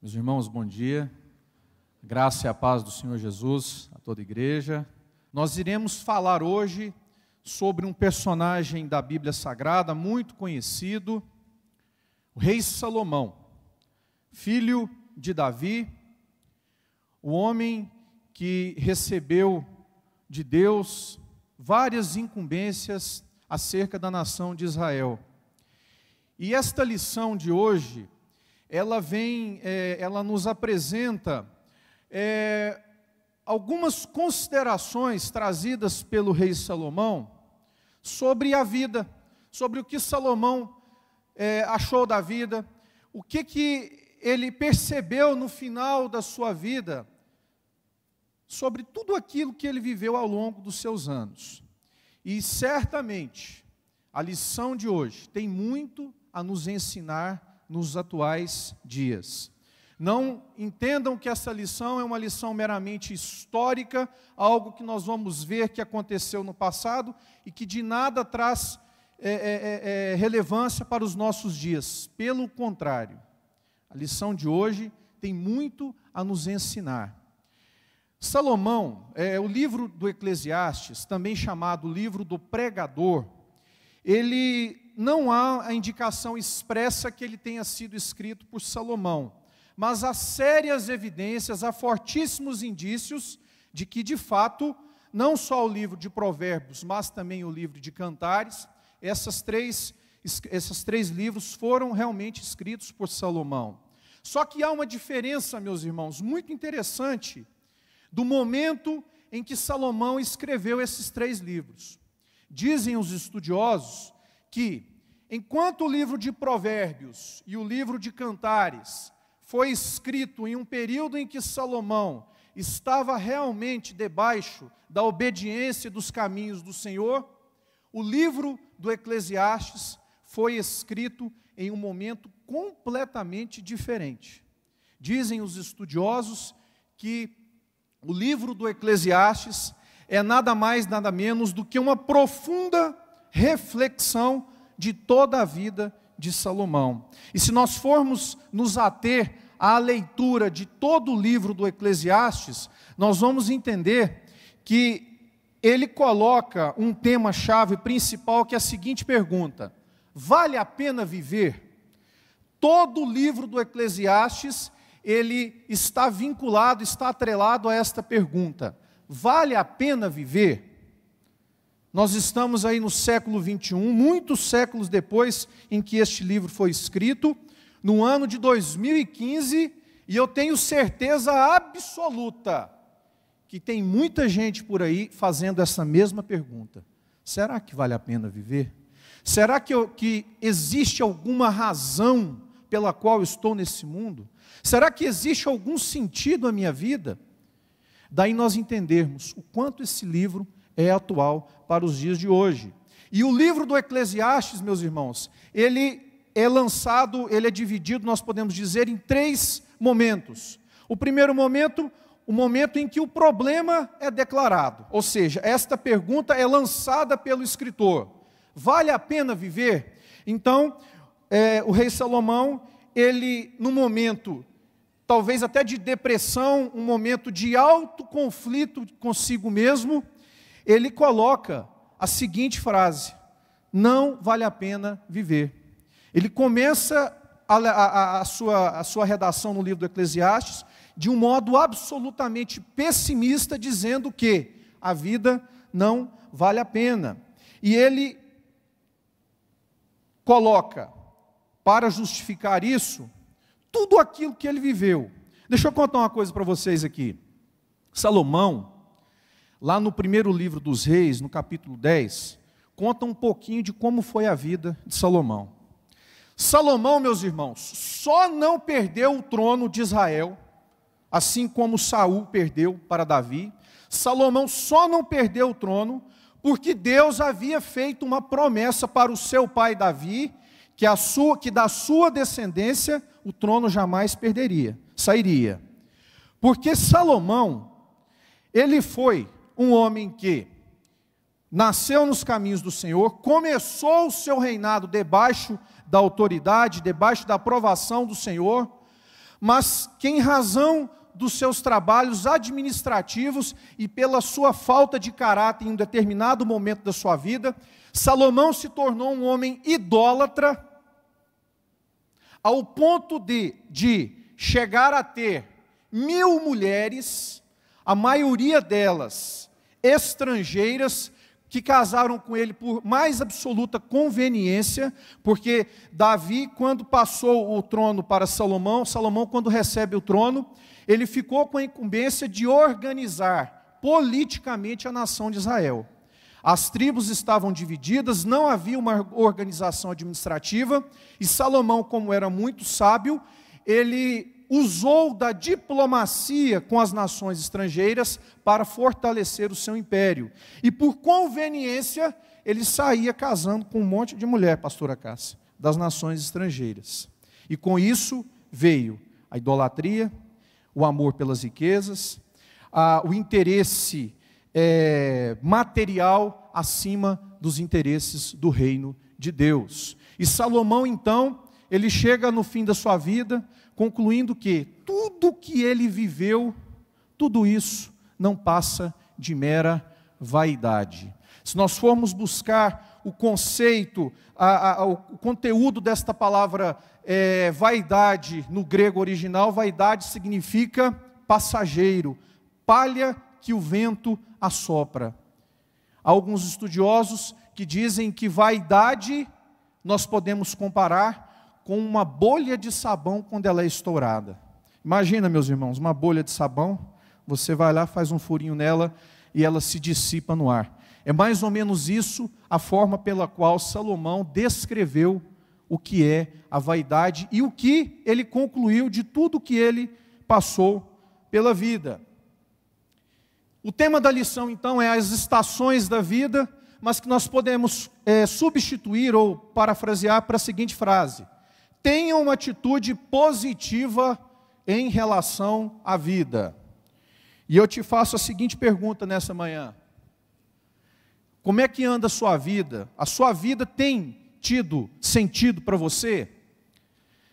Meus irmãos, bom dia. Graça e a paz do Senhor Jesus a toda a igreja. Nós iremos falar hoje sobre um personagem da Bíblia Sagrada muito conhecido, o rei Salomão, filho de Davi, o homem que recebeu de Deus várias incumbências acerca da nação de Israel. E esta lição de hoje, ela nos apresenta algumas considerações trazidas pelo rei Salomão sobre a vida, sobre o que Salomão achou da vida, o que ele percebeu no final da sua vida, sobre tudo aquilo que ele viveu ao longo dos seus anos. E certamente, a lição de hoje tem muito a nos ensinar nos atuais dias. Não entendam que essa lição é uma lição meramente histórica, algo que nós vamos ver que aconteceu no passado e que de nada traz relevância para os nossos dias. Pelo contrário, a lição de hoje tem muito a nos ensinar. Salomão, o livro do Eclesiastes, também chamado livro do pregador, ele não há a indicação expressa que ele tenha sido escrito por Salomão, mas há sérias evidências, há fortíssimos indícios de que, de fato, não só o livro de Provérbios, mas também o livro de Cantares, esses três livros foram realmente escritos por Salomão. Só que há uma diferença, meus irmãos, muito interessante do momento em que Salomão escreveu esses três livros. Dizem os estudiosos que, enquanto o livro de Provérbios e o livro de Cantares foi escrito em um período em que Salomão estava realmente debaixo da obediência dos caminhos do Senhor, o livro do Eclesiastes foi escrito em um momento completamente diferente. Dizem os estudiosos que o livro do Eclesiastes é nada mais, nada menos do que uma profunda reflexão de toda a vida de Salomão. E se nós formos nos ater à leitura de todo o livro do Eclesiastes, nós vamos entender que ele coloca um tema-chave principal, que é a seguinte pergunta: vale a pena viver? Todo o livro do Eclesiastes, ele está vinculado, está atrelado a esta pergunta: vale a pena viver? Nós estamos aí no século 21, muitos séculos depois em que este livro foi escrito, no ano de 2015, e eu tenho certeza absoluta que tem muita gente por aí fazendo essa mesma pergunta: será que vale a pena viver? Será que existe alguma razão pela qual eu estou nesse mundo? Será que existe algum sentido à minha vida? Daí nós entendermos o quanto esse livro é atual para os dias de hoje. E o livro do Eclesiastes, meus irmãos, ele é lançado, ele é dividido, nós podemos dizer, em três momentos. O primeiro momento, o momento em que o problema é declarado, ou seja, esta pergunta é lançada pelo escritor: vale a pena viver? Então, o rei Salomão, ele, no momento talvez até de depressão, um momento de alto conflito consigo mesmo, ele coloca a seguinte frase: não vale a pena viver. Ele começa a sua redação no livro do Eclesiastes de um modo absolutamente pessimista, dizendo que a vida não vale a pena. E ele coloca, para justificar isso, tudo aquilo que ele viveu. Deixa eu contar uma coisa para vocês aqui. Salomão, lá no primeiro livro dos Reis, no capítulo 10, conta um pouquinho de como foi a vida de Salomão. Salomão, meus irmãos, só não perdeu o trono de Israel, assim como Saul perdeu para Davi. Salomão só não perdeu o trono porque Deus havia feito uma promessa para o seu pai Davi, que da sua descendência o trono jamais sairia. Porque Salomão, ele foi um homem que nasceu nos caminhos do Senhor, começou o seu reinado debaixo da autoridade, debaixo da aprovação do Senhor, mas que em razão dos seus trabalhos administrativos e pela sua falta de caráter em um determinado momento da sua vida, Salomão se tornou um homem idólatra, ao ponto de chegar a ter 1000 mulheres, a maioria delas estrangeiras, que casaram com ele por mais absoluta conveniência, porque Davi, quando passou o trono para Salomão, quando recebe o trono, ele ficou com a incumbência de organizar politicamente a nação de Israel. As tribos estavam divididas, não havia uma organização administrativa, e Salomão, como era muito sábio, ele usou da diplomacia com as nações estrangeiras para fortalecer o seu império. E por conveniência, ele saía casando com um monte de mulher, pastora Cássia, das nações estrangeiras. E com isso veio a idolatria, o amor pelas riquezas, o interesse material acima dos interesses do reino de Deus. E Salomão, então, ele chega no fim da sua vida, concluindo que tudo que ele viveu, tudo isso não passa de mera vaidade. Se nós formos buscar o conceito, o conteúdo desta palavra vaidade no grego original, vaidade significa passageiro, palha que o vento assopra. Há alguns estudiosos que dizem que vaidade nós podemos comparar com uma bolha de sabão quando ela é estourada. Imagina, meus irmãos, uma bolha de sabão, você vai lá, faz um furinho nela e ela se dissipa no ar. É mais ou menos isso a forma pela qual Salomão descreveu o que é a vaidade e o que ele concluiu de tudo que ele passou pela vida. O tema da lição, então, é as estações da vida, mas que nós podemos substituir ou parafrasear para a seguinte frase: tenha uma atitude positiva em relação à vida. E eu te faço a seguinte pergunta nessa manhã: como é que anda a sua vida? A sua vida tem tido sentido para você?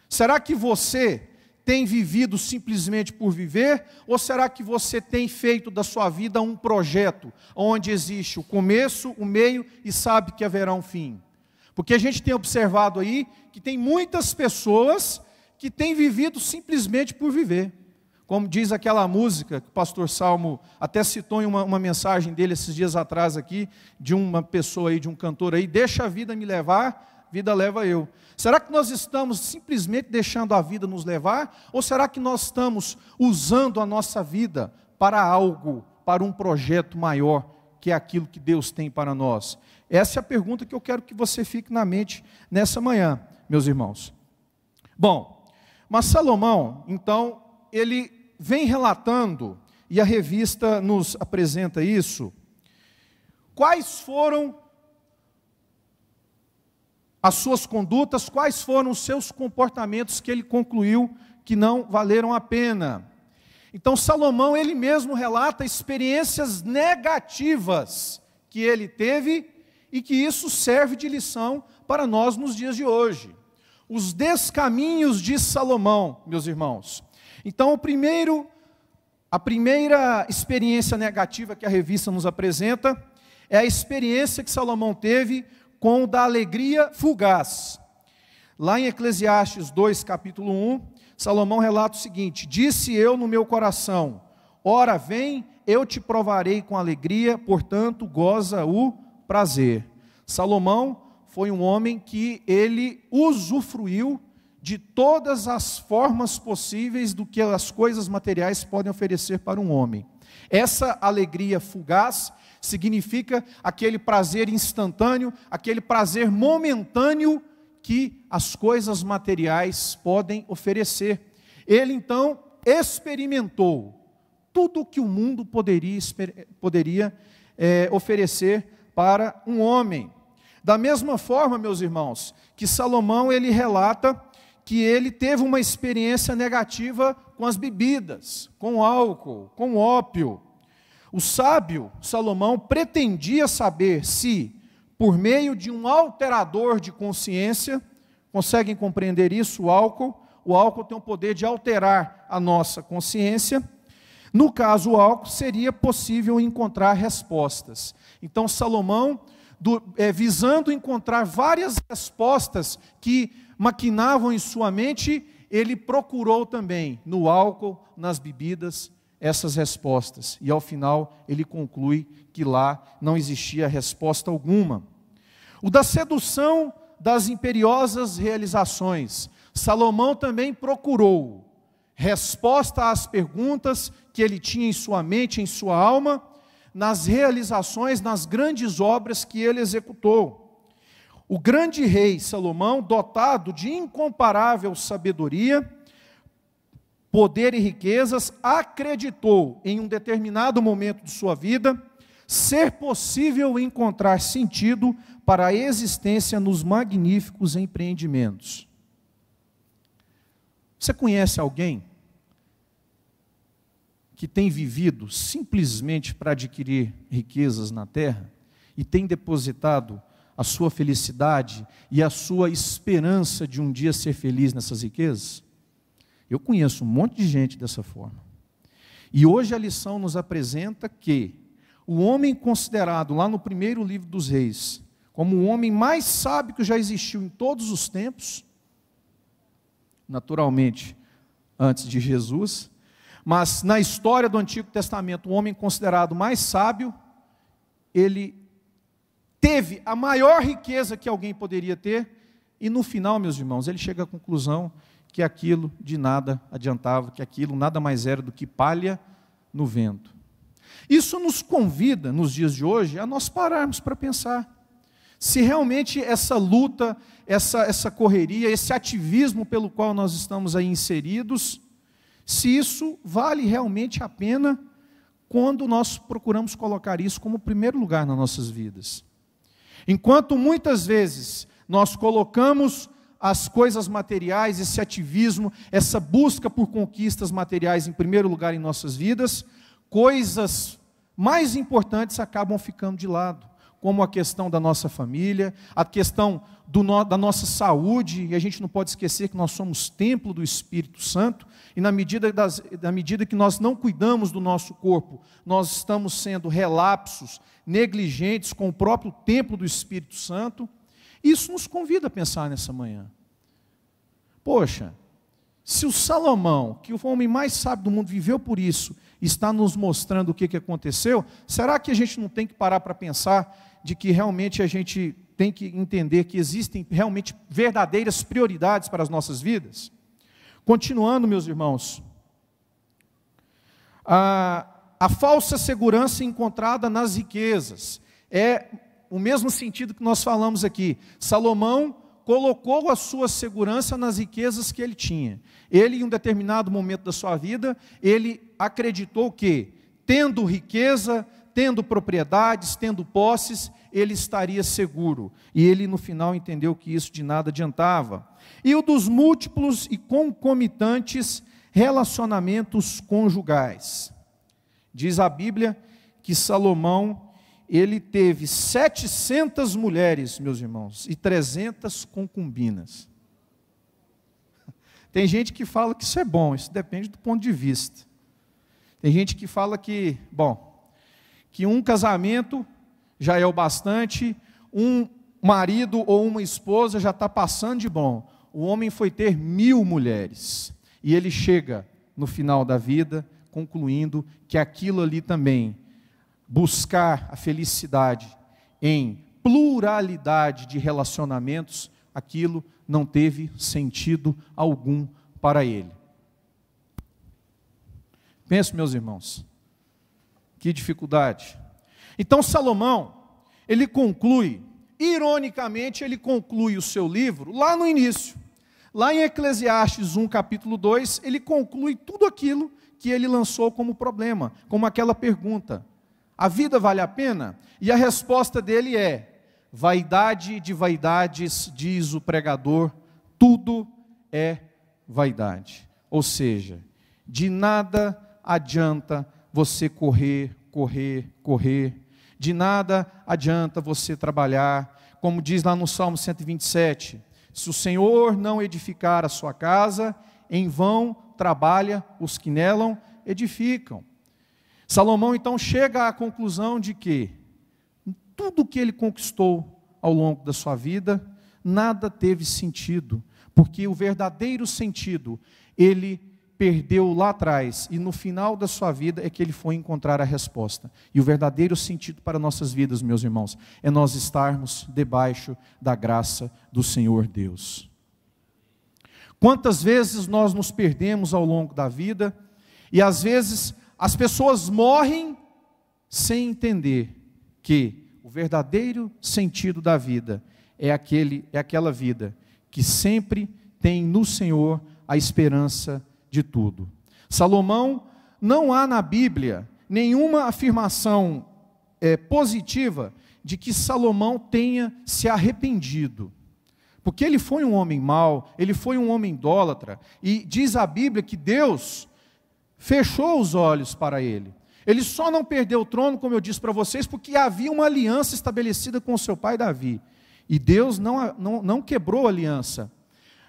Será que você tem vivido simplesmente por viver? Ou será que você tem feito da sua vida um projeto, onde existe o começo, o meio e sabe que haverá um fim? Porque a gente tem observado aí que tem muitas pessoas que têm vivido simplesmente por viver. Como diz aquela música que o pastor Salmo até citou em uma mensagem dele esses dias atrás aqui, de uma pessoa aí, de um cantor aí: deixa a vida me levar, vida leva eu. Será que nós estamos simplesmente deixando a vida nos levar? Ou será que nós estamos usando a nossa vida para algo, para um projeto maior, que é aquilo que Deus tem para nós? Essa é a pergunta que eu quero que você fique na mente nessa manhã, meus irmãos. Bom, mas Salomão, então, ele vem relatando, e a revista nos apresenta isso, quais foram as suas condutas, quais foram os seus comportamentos que ele concluiu que não valeram a pena. Então Salomão, ele mesmo relata experiências negativas que ele teve e que isso serve de lição para nós nos dias de hoje. Os descaminhos de Salomão, meus irmãos. Então a primeira experiência negativa que a revista nos apresenta é a experiência que Salomão teve com o da alegria fugaz. Lá em Eclesiastes 2, capítulo 1, Salomão relata o seguinte: disse eu no meu coração, ora vem, eu te provarei com alegria, portanto goza o prazer. Salomão foi um homem que ele usufruiu de todas as formas possíveis do que as coisas materiais podem oferecer para um homem. Essa alegria fugaz significa aquele prazer instantâneo, aquele prazer momentâneo que as coisas materiais podem oferecer. Ele então experimentou tudo o que o mundo poderia oferecer para um homem. Da mesma forma, meus irmãos, que Salomão ele relata que ele teve uma experiência negativa com as bebidas, com o álcool, com o ópio. O sábio Salomão pretendia saber se, por meio de um alterador de consciência, conseguem compreender isso, o álcool, O álcool tem o poder de alterar a nossa consciência. No caso, o álcool, seria possível encontrar respostas. Então, Salomão, visando encontrar várias respostas que maquinavam em sua mente, ele procurou também no álcool, nas bebidas, essas respostas. E ao final, ele conclui que lá não existia resposta alguma. O da sedução das imperiosas realizações. Salomão também procurou resposta às perguntas que ele tinha em sua mente, em sua alma, nas realizações, nas grandes obras que ele executou. O grande rei Salomão, dotado de incomparável sabedoria, poder e riquezas, acreditou em um determinado momento de sua vida ser possível encontrar sentido para a existência nos magníficos empreendimentos. Você conhece alguém que tem vivido simplesmente para adquirir riquezas na terra e tem depositado a sua felicidade e a sua esperança de um dia ser feliz nessas riquezas? Eu conheço um monte de gente dessa forma. E hoje a lição nos apresenta que o homem considerado lá no primeiro livro dos Reis como o homem mais sábio que já existiu em todos os tempos, naturalmente antes de Jesus, mas na história do Antigo Testamento, o homem considerado mais sábio, ele teve a maior riqueza que alguém poderia ter, e no final, meus irmãos, ele chega à conclusão que aquilo de nada adiantava, que aquilo nada mais era do que palha no vento. Isso nos convida, nos dias de hoje, a nós pararmos para pensar se realmente essa luta, essa correria, esse ativismo pelo qual nós estamos aí inseridos, se isso vale realmente a pena quando nós procuramos colocar isso como primeiro lugar nas nossas vidas. Enquanto muitas vezes nós colocamos as coisas materiais, esse ativismo, essa busca por conquistas materiais em primeiro lugar em nossas vidas, coisas mais importantes acabam ficando de lado, como a questão da nossa família, a questão da nossa saúde, e a gente não pode esquecer que nós somos templo do Espírito Santo, e na medida que nós não cuidamos do nosso corpo, nós estamos sendo relapsos, negligentes com o próprio templo do Espírito Santo. Isso nos convida a pensar nessa manhã. Poxa, se o Salomão, que o homem mais sábio do mundo, viveu por isso, está nos mostrando o que aconteceu, será que a gente não tem que parar para pensar de que realmente a gente tem que entender que existem realmente verdadeiras prioridades para as nossas vidas? Continuando, meus irmãos, a falsa segurança encontrada nas riquezas é o mesmo sentido que nós falamos aqui. Salomão colocou a sua segurança nas riquezas que ele tinha. Ele, em um determinado momento da sua vida, ele acreditou que, tendo riqueza, tendo propriedades, tendo posses, ele estaria seguro. E ele, no final, entendeu que isso de nada adiantava. E o dos múltiplos e concomitantes relacionamentos conjugais. Diz a Bíblia que Salomão, ele teve 700 mulheres, meus irmãos, e 300 concubinas. Tem gente que fala que isso é bom, isso depende do ponto de vista. Tem gente que fala que, que um casamento já é o bastante, um marido ou uma esposa já está passando de bom. O homem foi ter 1000 mulheres, e ele chega no final da vida, concluindo que aquilo ali também, buscar a felicidade em pluralidade de relacionamentos, aquilo não teve sentido algum para ele. Pense, meus irmãos, que dificuldade. Então Salomão, ele conclui, ironicamente, ele conclui o seu livro lá no início. Lá em Eclesiastes 1, capítulo 2, ele conclui tudo aquilo que ele lançou como problema, como aquela pergunta: a vida vale a pena? E a resposta dele é: vaidade de vaidades, diz o pregador, tudo é vaidade. Ou seja, de nada adianta você correr, de nada adianta você trabalhar, como diz lá no Salmo 127, se o Senhor não edificar a sua casa, em vão trabalha os que nelam edificam. Salomão então chega à conclusão de que tudo que ele conquistou ao longo da sua vida, nada teve sentido, porque o verdadeiro sentido ele perdeu lá atrás, e no final da sua vida é que ele foi encontrar a resposta. E o verdadeiro sentido para nossas vidas, meus irmãos, é nós estarmos debaixo da graça do Senhor Deus. Quantas vezes nós nos perdemos ao longo da vida, e às vezes as pessoas morrem sem entender que o verdadeiro sentido da vida é aquela vida que sempre tem no Senhor a esperança de tudo. Salomão, não há na Bíblia nenhuma afirmação positiva de que Salomão tenha se arrependido. Porque ele foi um homem mau, ele foi um homem idólatra, e diz a Bíblia que Deus fechou os olhos para ele. Ele só não perdeu o trono, como eu disse para vocês, porque havia uma aliança estabelecida com o seu pai Davi. E Deus não quebrou a aliança.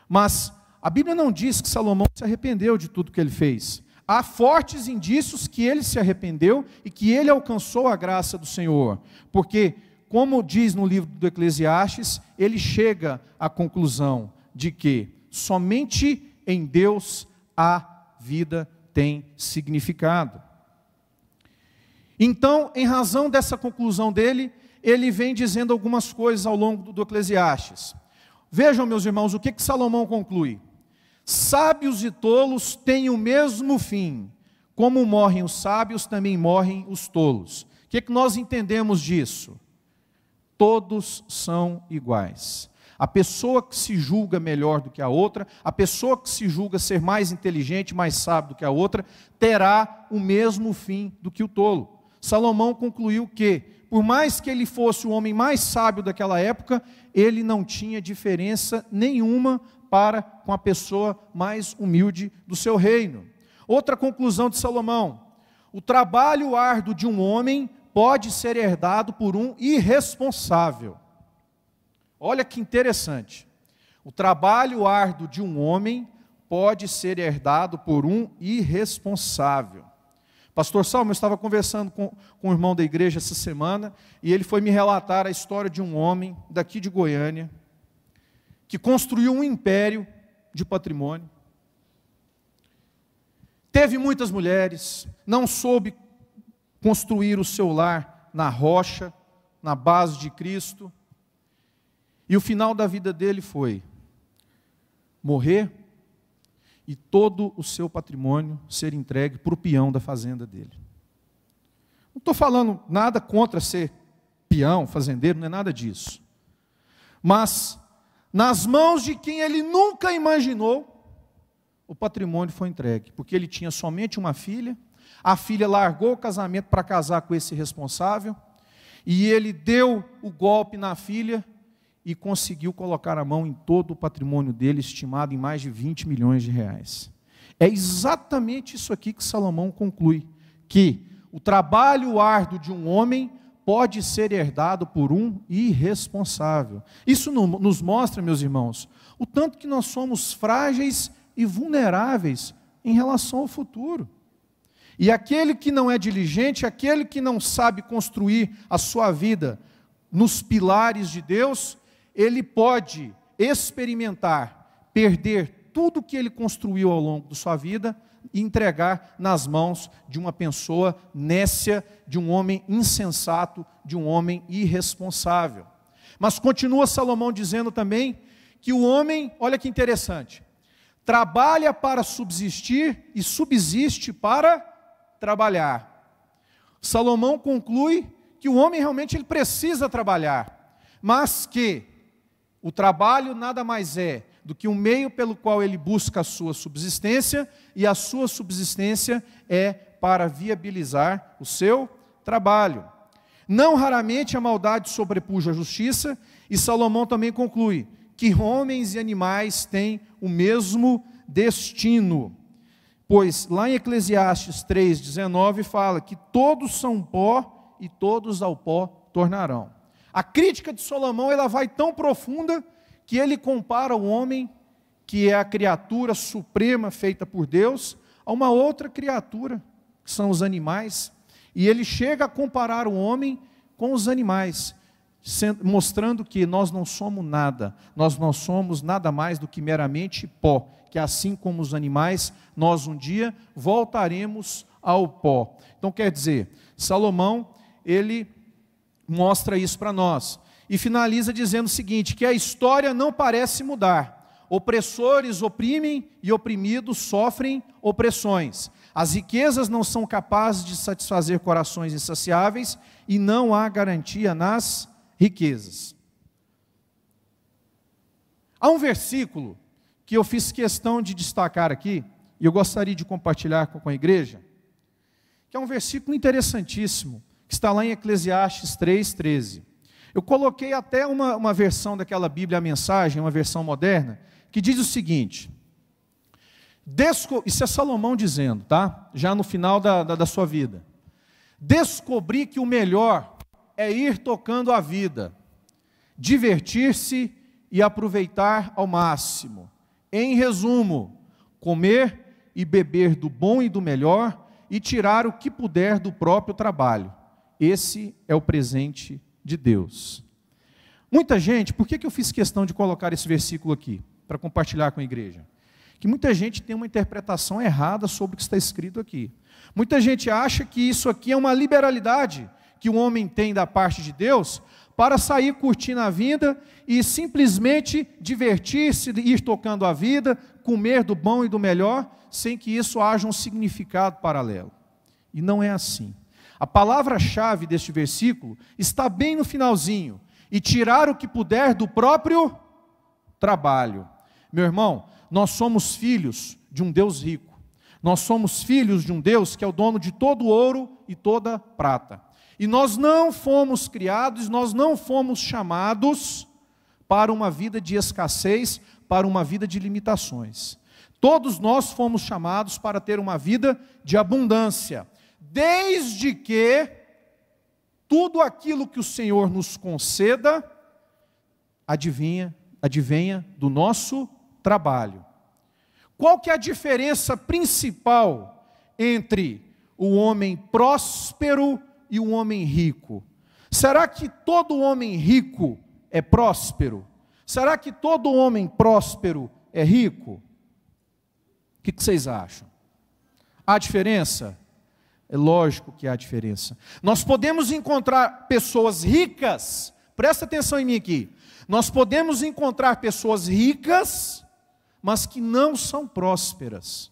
Mas a Bíblia não diz que Salomão se arrependeu de tudo que ele fez. Há fortes indícios que ele se arrependeu e que ele alcançou a graça do Senhor. Porque, como diz no livro do Eclesiastes, ele chega à conclusão de que somente em Deus a vida tem significado. Então, em razão dessa conclusão dele, ele vem dizendo algumas coisas ao longo do Eclesiastes. Vejam, meus irmãos, o que Salomão conclui. Sábios e tolos têm o mesmo fim. Como morrem os sábios, também morrem os tolos. O que nós entendemos disso? Todos são iguais. A pessoa que se julga melhor do que a outra, a pessoa que se julga ser mais inteligente, mais sábio do que a outra, terá o mesmo fim do que o tolo. Salomão concluiu que, por mais que ele fosse o homem mais sábio daquela época, ele não tinha diferença nenhuma para com a pessoa mais humilde do seu reino. Outra conclusão de Salomão: o trabalho árduo de um homem pode ser herdado por um irresponsável. Olha que interessante. O trabalho árduo de um homem pode ser herdado por um irresponsável. Pastor Salmo, eu estava conversando com um irmão da igreja essa semana, e ele foi me relatar a história de um homem daqui de Goiânia, que construiu um império de patrimônio. Teve muitas mulheres, não soube construir o seu lar na rocha, na base de Cristo. E o final da vida dele foi morrer e todo o seu patrimônio ser entregue para o peão da fazenda dele. Não estou falando nada contra ser peão, fazendeiro, não é nada disso. Mas, nas mãos de quem ele nunca imaginou, o patrimônio foi entregue, porque ele tinha somente uma filha, a filha largou o casamento para casar com esse responsável, e ele deu o golpe na filha, e conseguiu colocar a mão em todo o patrimônio dele, estimado em mais de 20 milhões de reais. É exatamente isso aqui que Salomão conclui, que o trabalho árduo de um homem pode ser herdado por um irresponsável. Isso nos mostra, meus irmãos, o tanto que nós somos frágeis e vulneráveis em relação ao futuro. E aquele que não é diligente, aquele que não sabe construir a sua vida nos pilares de Deus, ele pode experimentar, perder tudo que ele construiu ao longo da sua vida e entregar nas mãos de uma pessoa nécia, de um homem insensato, de um homem irresponsável. Mas continua Salomão dizendo também que o homem, olha que interessante, trabalha para subsistir e subsiste para trabalhar. Salomão conclui que o homem realmente ele precisa trabalhar, mas que o trabalho nada mais é do que um meio pelo qual ele busca a sua subsistência, e a sua subsistência é para viabilizar o seu trabalho. Não raramente a maldade sobrepuja a justiça, e Salomão também conclui que homens e animais têm o mesmo destino. Pois lá em Eclesiastes 3,19 fala que todos são pó e todos ao pó tornarão. A crítica de Salomão ela vai tão profunda que ele compara o homem que é a criatura suprema feita por Deus, a uma outra criatura, que são os animais. E ele chega a comparar o homem com os animais, mostrando que nós não somos nada, nós não somos nada mais do que meramente pó, que assim como os animais, nós um dia voltaremos ao pó. Então quer dizer, Salomão, ele mostra isso para nós, e finaliza dizendo o seguinte, que a história não parece mudar, opressores oprimem e oprimidos sofrem opressões, as riquezas não são capazes de satisfazer corações insaciáveis, e não há garantia nas riquezas. Há um versículo que eu fiz questão de destacar aqui, e eu gostaria de compartilhar com a igreja, que é um versículo interessantíssimo, que está lá em Eclesiastes 3:13. Eu coloquei até uma versão daquela Bíblia, a Mensagem, uma versão moderna, que diz o seguinte, isso é Salomão dizendo, tá? Já no final da sua vida. Descobri que o melhor é ir tocando a vida, divertir-se e aproveitar ao máximo. Em resumo, comer e beber do bom e do melhor e tirar o que puder do próprio trabalho. Esse é o presente de Deus. Muita gente, por que eu fiz questão de colocar esse versículo aqui, para compartilhar com a igreja? Que muita gente tem uma interpretação errada sobre o que está escrito aqui. Muita gente acha que isso aqui é uma liberalidade que o homem tem da parte de Deus para sair curtindo a vida e simplesmente divertir-se, ir tocando a vida, comer do bom e do melhor, sem que isso haja um significado paralelo. E não é assim. A palavra-chave deste versículo está bem no finalzinho, e tirar o que puder do próprio trabalho. Meu irmão, nós somos filhos de um Deus rico. Nós somos filhos de um Deus que é o dono de todo ouro e toda prata. E nós não fomos criados, nós não fomos chamados para uma vida de escassez, para uma vida de limitações. Todos nós fomos chamados para ter uma vida de abundância, desde que tudo aquilo que o Senhor nos conceda, advenha do nosso trabalho. Qual que é a diferença principal entre o homem próspero e o homem rico? Será que todo homem rico é próspero? Será que todo homem próspero é rico? O que vocês acham? Há diferença? É lógico que há diferença. Nós podemos encontrar pessoas ricas, presta atenção em mim aqui, nós podemos encontrar pessoas ricas, mas que não são prósperas.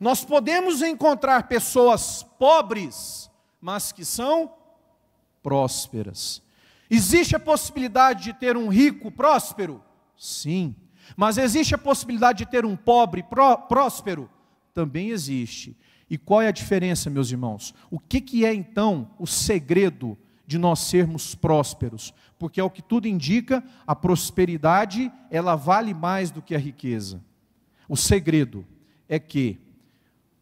Nós podemos encontrar pessoas pobres, mas que são prósperas. Existe a possibilidade de ter um rico próspero? Sim. Mas existe a possibilidade de ter um pobre próspero? Também existe. E qual é a diferença, meus irmãos? O que é então o segredo de nós sermos prósperos? Porque é o que tudo indica, a prosperidade, ela vale mais do que a riqueza. O segredo é que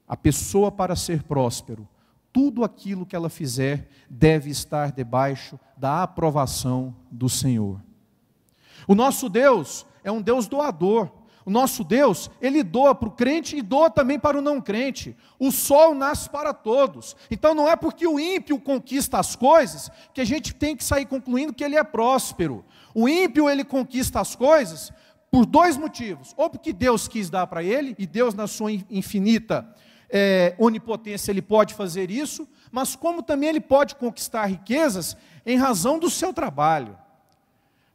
a pessoa, para ser próspero, tudo aquilo que ela fizer deve estar debaixo da aprovação do Senhor. O nosso Deus é um Deus doador. O nosso Deus, Ele doa para o crente e doa também para o não crente. O sol nasce para todos. Então não é porque o ímpio conquista as coisas que a gente tem que sair concluindo que ele é próspero. O ímpio, ele conquista as coisas por dois motivos. Ou porque Deus quis dar para ele, e Deus na sua infinita onipotência, Ele pode fazer isso, mas como também Ele pode conquistar riquezas em razão do seu trabalho.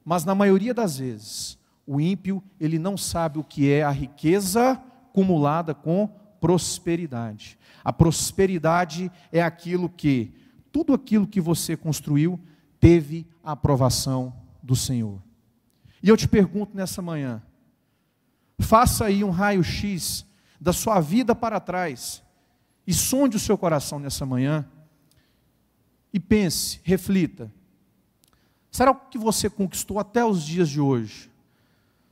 Mas na maioria das vezes, o ímpio, ele não sabe o que é a riqueza acumulada com prosperidade. A prosperidade é tudo aquilo que você construiu, teve a aprovação do Senhor. E eu te pergunto nessa manhã, faça aí um raio-x da sua vida para trás, e sonde o seu coração nessa manhã, e pense, reflita, será que você conquistou até os dias de hoje?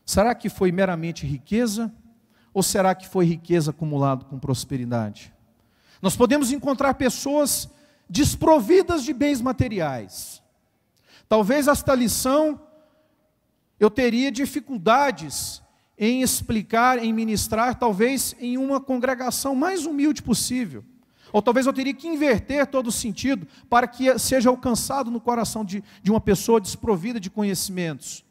Será que foi meramente riqueza? Ou será que foi riqueza acumulada com prosperidade? Nós podemos encontrar pessoas desprovidas de bens materiais. Talvez esta lição eu teria dificuldades em explicar, em ministrar, talvez em uma congregação mais humilde possível. Ou talvez eu teria que inverter todo o sentido para que seja alcançado no coração de uma pessoa desprovida de conhecimentos.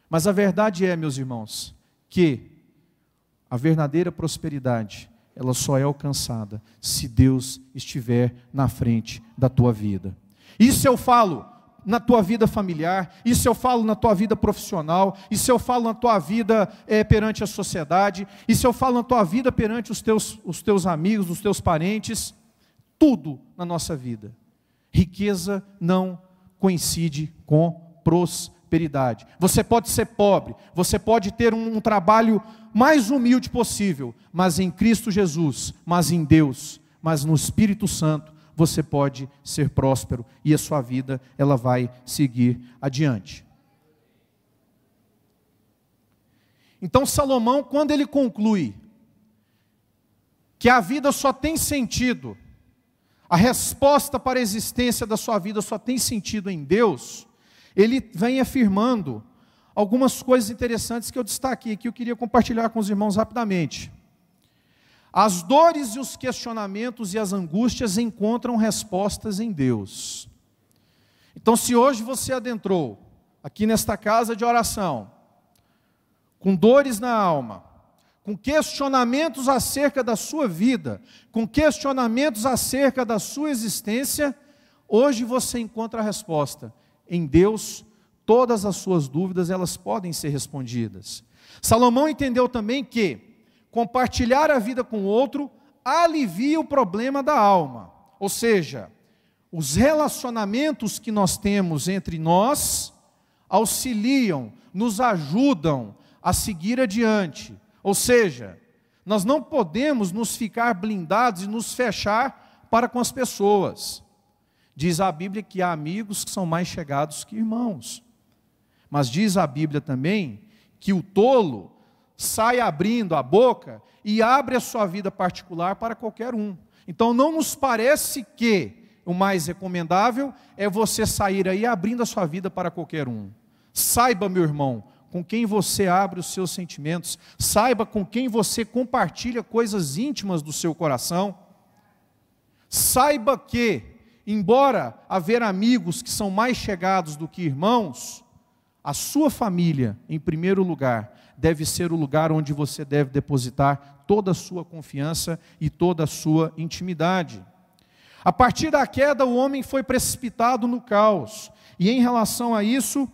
Mas a verdade é, meus irmãos, que a verdadeira prosperidade, ela só é alcançada se Deus estiver na frente da tua vida. Isso eu falo na tua vida familiar, isso eu falo na tua vida profissional, isso eu falo na tua vida perante a sociedade, isso eu falo na tua vida perante os teus amigos, os teus parentes, tudo na nossa vida. Riqueza não coincide com prosperidade. Você pode ser pobre, você pode ter um trabalho mais humilde possível, mas em Cristo Jesus, mas em Deus, mas no Espírito Santo, você pode ser próspero e a sua vida, ela vai seguir adiante. Então Salomão, quando ele conclui que a vida só tem sentido, a resposta para a existência da sua vida só tem sentido em Deus, ele vem afirmando algumas coisas interessantes que eu destaquei, que eu queria compartilhar com os irmãos rapidamente. As dores e os questionamentos e as angústias encontram respostas em Deus. Então, se hoje você adentrou aqui nesta casa de oração, com dores na alma, com questionamentos acerca da sua vida, com questionamentos acerca da sua existência, hoje você encontra a resposta. Em Deus, todas as suas dúvidas, elas podem ser respondidas. Salomão entendeu também que compartilhar a vida com o outro alivia o problema da alma. Ou seja, os relacionamentos que nós temos entre nós auxiliam, nos ajudam a seguir adiante. Ou seja, nós não podemos nos ficar blindados e nos fechar para com as pessoas. Diz a Bíblia que há amigos que são mais chegados que irmãos. Mas diz a Bíblia também que o tolo sai abrindo a boca e abre a sua vida particular para qualquer um. Então não nos parece que o mais recomendável é você sair aí abrindo a sua vida para qualquer um. Saiba, meu irmão, com quem você abre os seus sentimentos, saiba com quem você compartilha coisas íntimas do seu coração. Saiba que, embora haver amigos que são mais chegados do que irmãos, a sua família, em primeiro lugar, deve ser o lugar onde você deve depositar toda a sua confiança e toda a sua intimidade. A partir da queda, o homem foi precipitado no caos. E em relação a isso,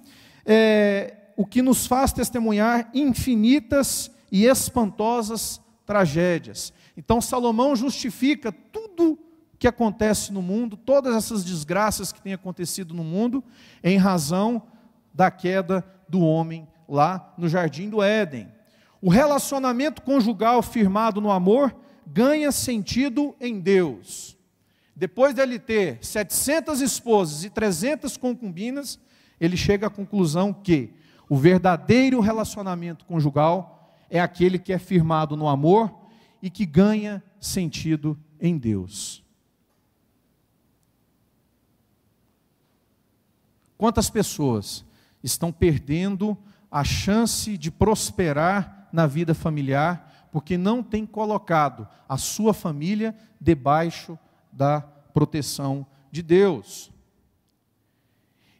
o que nos faz testemunhar infinitas e espantosas tragédias. Então Salomão justifica tudo que acontece no mundo, todas essas desgraças que têm acontecido no mundo, em razão da queda do homem lá no Jardim do Éden. O relacionamento conjugal firmado no amor ganha sentido em Deus. Depois dele ter 700 esposas e 300 concubinas, ele chega à conclusão que o verdadeiro relacionamento conjugal é aquele que é firmado no amor e que ganha sentido em Deus. Quantas pessoas estão perdendo a chance de prosperar na vida familiar, porque não tem colocado a sua família debaixo da proteção de Deus.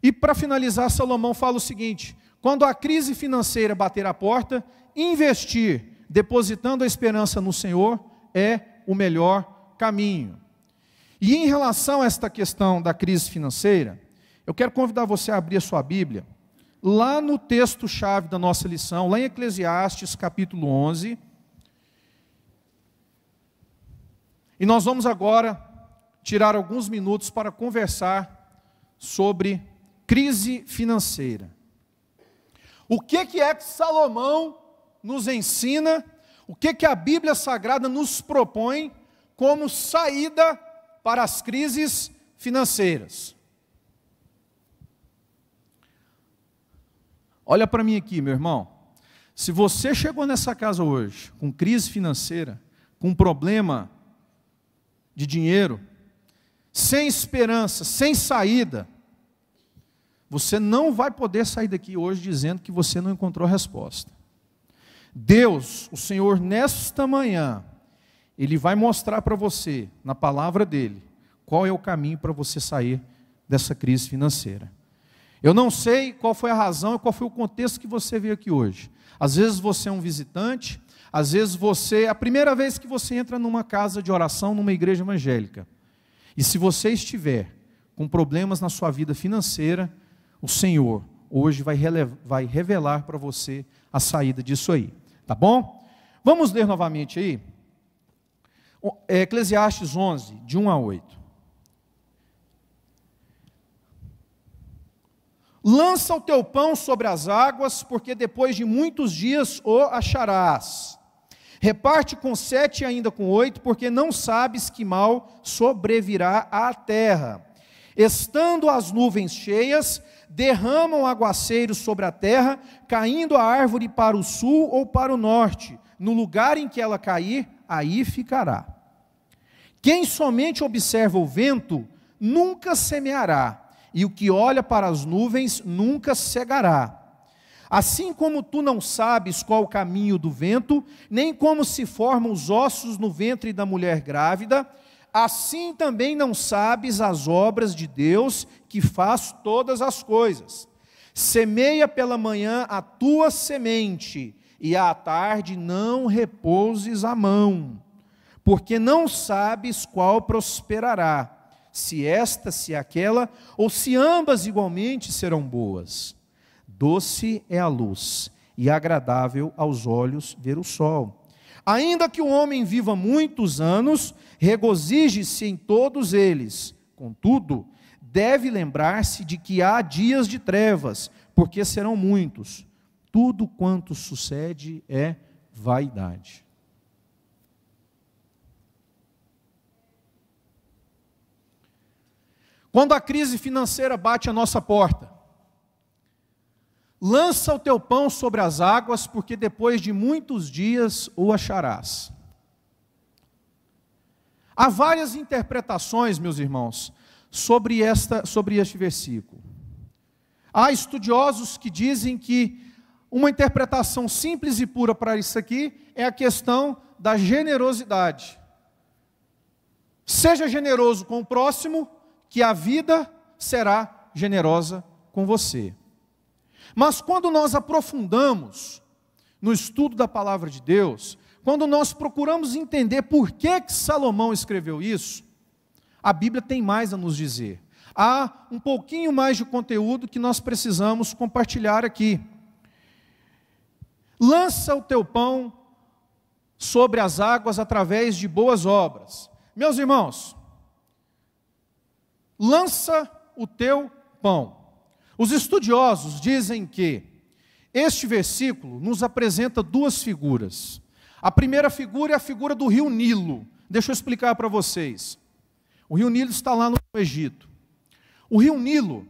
E para finalizar, Salomão fala o seguinte: quando a crise financeira bater a porta, investir, depositando a esperança no Senhor, é o melhor caminho. E em relação a esta questão da crise financeira, eu quero convidar você a abrir a sua Bíblia, lá no texto-chave da nossa lição, lá em Eclesiastes, capítulo 11. E nós vamos agora tirar alguns minutos para conversar sobre crise financeira. O que é que Salomão nos ensina, o que a Bíblia Sagrada nos propõe como saída para as crises financeiras? Olha para mim aqui, meu irmão. Se você chegou nessa casa hoje com crise financeira, com problema de dinheiro, sem esperança, sem saída, você não vai poder sair daqui hoje dizendo que você não encontrou a resposta. Deus, o Senhor, nesta manhã, Ele vai mostrar para você, na palavra dEle, qual é o caminho para você sair dessa crise financeira. Eu não sei qual foi a razão e qual foi o contexto que você veio aqui hoje. Às vezes você é um visitante, às vezes você é a primeira vez que você entra numa casa de oração, numa igreja evangélica. E se você estiver com problemas na sua vida financeira, o Senhor hoje vai revelar para você a saída disso aí. Tá bom? Vamos ler novamente aí. Eclesiastes 11, de 1 a 8. Lança o teu pão sobre as águas, porque depois de muitos dias o acharás. Reparte com 7 e ainda com 8, porque não sabes que mal sobrevirá à terra. Estando as nuvens cheias, derramam aguaceiros sobre a terra, caindo a árvore para o sul ou para o norte. No lugar em que ela cair, aí ficará. Quem somente observa o vento, nunca semeará, e o que olha para as nuvens, nunca cegará. Assim como tu não sabes qual o caminho do vento, nem como se formam os ossos no ventre da mulher grávida, assim também não sabes as obras de Deus, que faz todas as coisas. Semeia pela manhã a tua semente, e à tarde não repouses a mão, porque não sabes qual prosperará, se esta, se aquela, ou se ambas igualmente serão boas. Doce é a luz, e agradável aos olhos ver o sol. Ainda que o homem viva muitos anos, regozije-se em todos eles. Contudo, deve lembrar-se de que há dias de trevas, porque serão muitos. Tudo quanto sucede é vaidade. Quando a crise financeira bate à nossa porta, lança o teu pão sobre as águas, porque depois de muitos dias o acharás. Há várias interpretações, meus irmãos, sobre este versículo. Há estudiosos que dizem que uma interpretação simples e pura para isso aqui é a questão da generosidade. Seja generoso com o próximo, que a vida será generosa com você. Mas quando nós aprofundamos no estudo da palavra de Deus, quando nós procuramos entender por que Salomão escreveu isso, a Bíblia tem mais a nos dizer. Há um pouquinho mais de conteúdo que nós precisamos compartilhar aqui. Lança o teu pão sobre as águas através de boas obras. Meus irmãos, lança o teu pão. Os estudiosos dizem que este versículo nos apresenta duas figuras. A primeira figura é a figura do rio Nilo. Deixa eu explicar para vocês. O rio Nilo está lá no Egito. O rio Nilo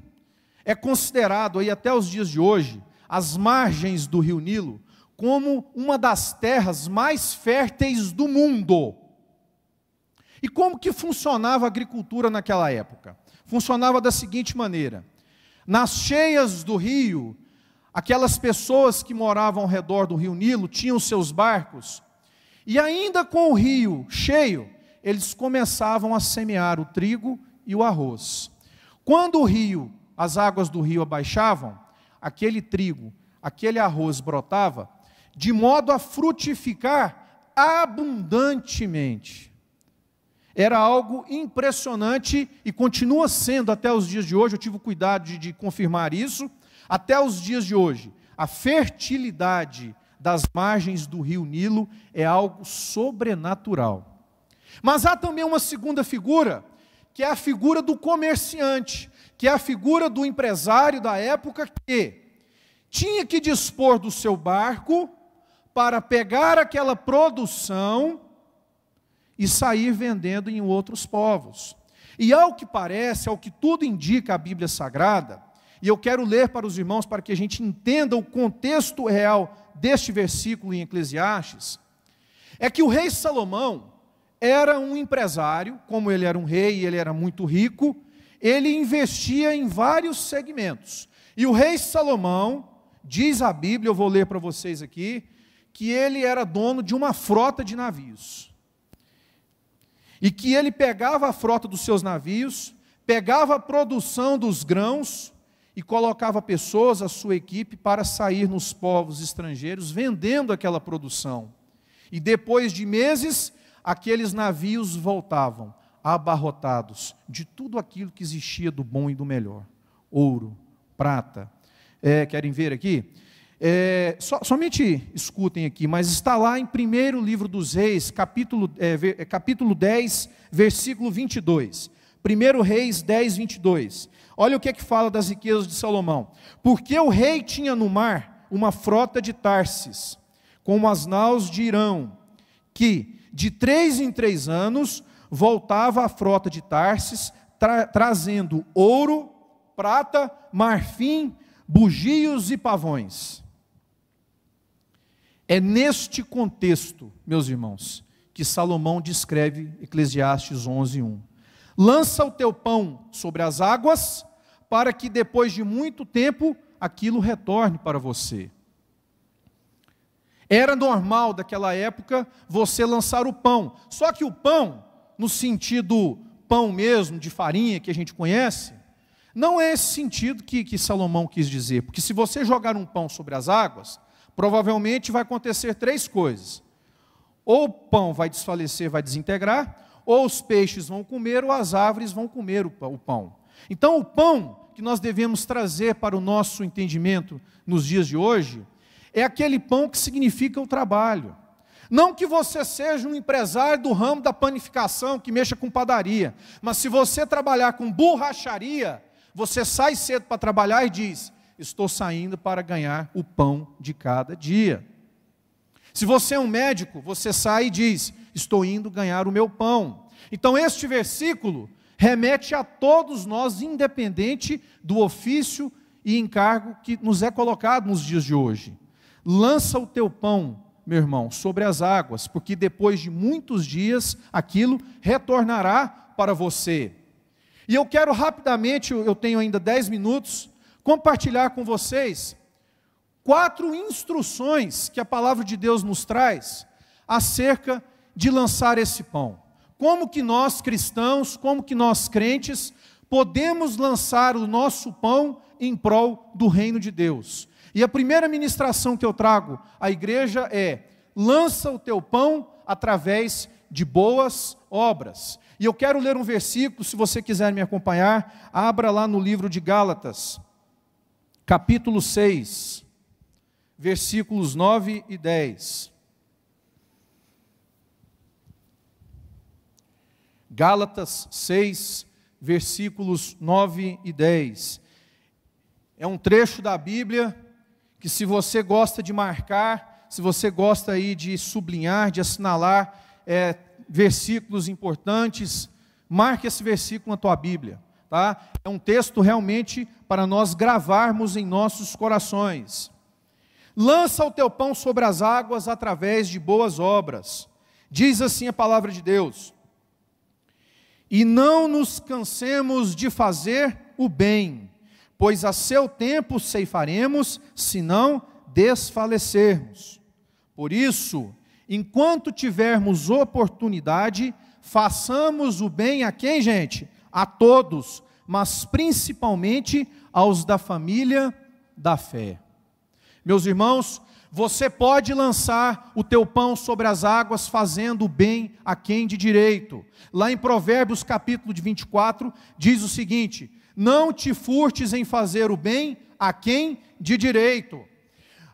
é considerado, aí até os dias de hoje, as margens do rio Nilo, como uma das terras mais férteis do mundo. E como que funcionava a agricultura naquela época? Funcionava da seguinte maneira: nas cheias do rio, aquelas pessoas que moravam ao redor do rio Nilo tinham seus barcos, e ainda com o rio cheio, eles começavam a semear o trigo e o arroz. Quando as águas do rio abaixavam, aquele trigo, aquele arroz brotava, de modo a frutificar abundantemente. Era algo impressionante e continua sendo até os dias de hoje. Eu tive o cuidado de confirmar isso. Até os dias de hoje, a fertilidade das margens do rio Nilo é algo sobrenatural. Mas há também uma segunda figura, que é a figura do comerciante, que é a figura do empresário da época que tinha que dispor do seu barco para pegar aquela produção e sair vendendo em outros povos. E ao que parece, ao que tudo indica a Bíblia Sagrada, e eu quero ler para os irmãos para que a gente entenda o contexto real deste versículo em Eclesiastes, é que o rei Salomão era um empresário, como ele era um rei e ele era muito rico, ele investia em vários segmentos. E o rei Salomão, diz a Bíblia, eu vou ler para vocês aqui, que ele era dono de uma frota de navios. E que ele pegava a frota dos seus navios, pegava a produção dos grãos e colocava pessoas, a sua equipe, para sair nos povos estrangeiros, vendendo aquela produção. E depois de meses, aqueles navios voltavam, abarrotados de tudo aquilo que existia do bom e do melhor. Ouro, prata. Querem ver aqui? Somente escutem aqui, mas está lá em 1º livro dos Reis, capítulo 10, versículo 22. 1 Reis 10, 22. Olha o que é que fala das riquezas de Salomão. Porque o rei tinha no mar uma frota de Tarsis, como as naus de Irão, que de 3 em 3 anos voltava a frota de Tarsis, trazendo ouro, prata, marfim, bugios e pavões. É neste contexto, meus irmãos, que Salomão descreve Eclesiastes 11:1. Lança o teu pão sobre as águas, para que depois de muito tempo aquilo retorne para você. Era normal daquela época você lançar o pão, só que o pão, no sentido pão mesmo, de farinha que a gente conhece, não é esse sentido que Salomão quis dizer, porque se você jogar um pão sobre as águas, provavelmente vai acontecer 3 coisas. Ou o pão vai desfalecer, vai desintegrar, ou os peixes vão comer, ou as árvores vão comer o pão. Então o pão que nós devemos trazer para o nosso entendimento nos dias de hoje, é aquele pão que significa o trabalho. Não que você seja um empresário do ramo da panificação, que mexa com padaria, mas se você trabalhar com borracharia, você sai cedo para trabalhar e diz, estou saindo para ganhar o pão de cada dia. Se você é um médico, você sai e diz, estou indo ganhar o meu pão. Então este versículo remete a todos nós, independente do ofício e encargo que nos é colocado nos dias de hoje. Lança o teu pão, meu irmão, sobre as águas, porque depois de muitos dias, aquilo retornará para você. E eu quero rapidamente, eu tenho ainda 10 minutos, compartilhar com vocês 4 instruções que a palavra de Deus nos traz acerca de lançar esse pão. Como que nós cristãos, como que nós crentes, podemos lançar o nosso pão em prol do reino de Deus. E a primeira ministração que eu trago à igreja é, lança o teu pão através de boas obras. E eu quero ler um versículo, se você quiser me acompanhar, abra lá no livro de Gálatas, capítulo 6, versículos 9 e 10. Gálatas 6, versículos 9 e 10. É um trecho da Bíblia que, se você gosta de marcar, se você gosta aí de sublinhar, de assinalar versículos importantes, marque esse versículo na tua Bíblia, tá? É um texto realmente para nós gravarmos em nossos corações. Lança o teu pão sobre as águas através de boas obras. Diz assim a palavra de Deus. E não nos cansemos de fazer o bem, pois a seu tempo ceifaremos, se não desfalecermos. Por isso, enquanto tivermos oportunidade, façamos o bem a quem, gente? A todos, mas principalmente aos da família da fé. Meus irmãos, você pode lançar o teu pão sobre as águas fazendo o bem a quem de direito. Lá em Provérbios capítulo 24, diz o seguinte, não te furtes em fazer o bem a quem de direito.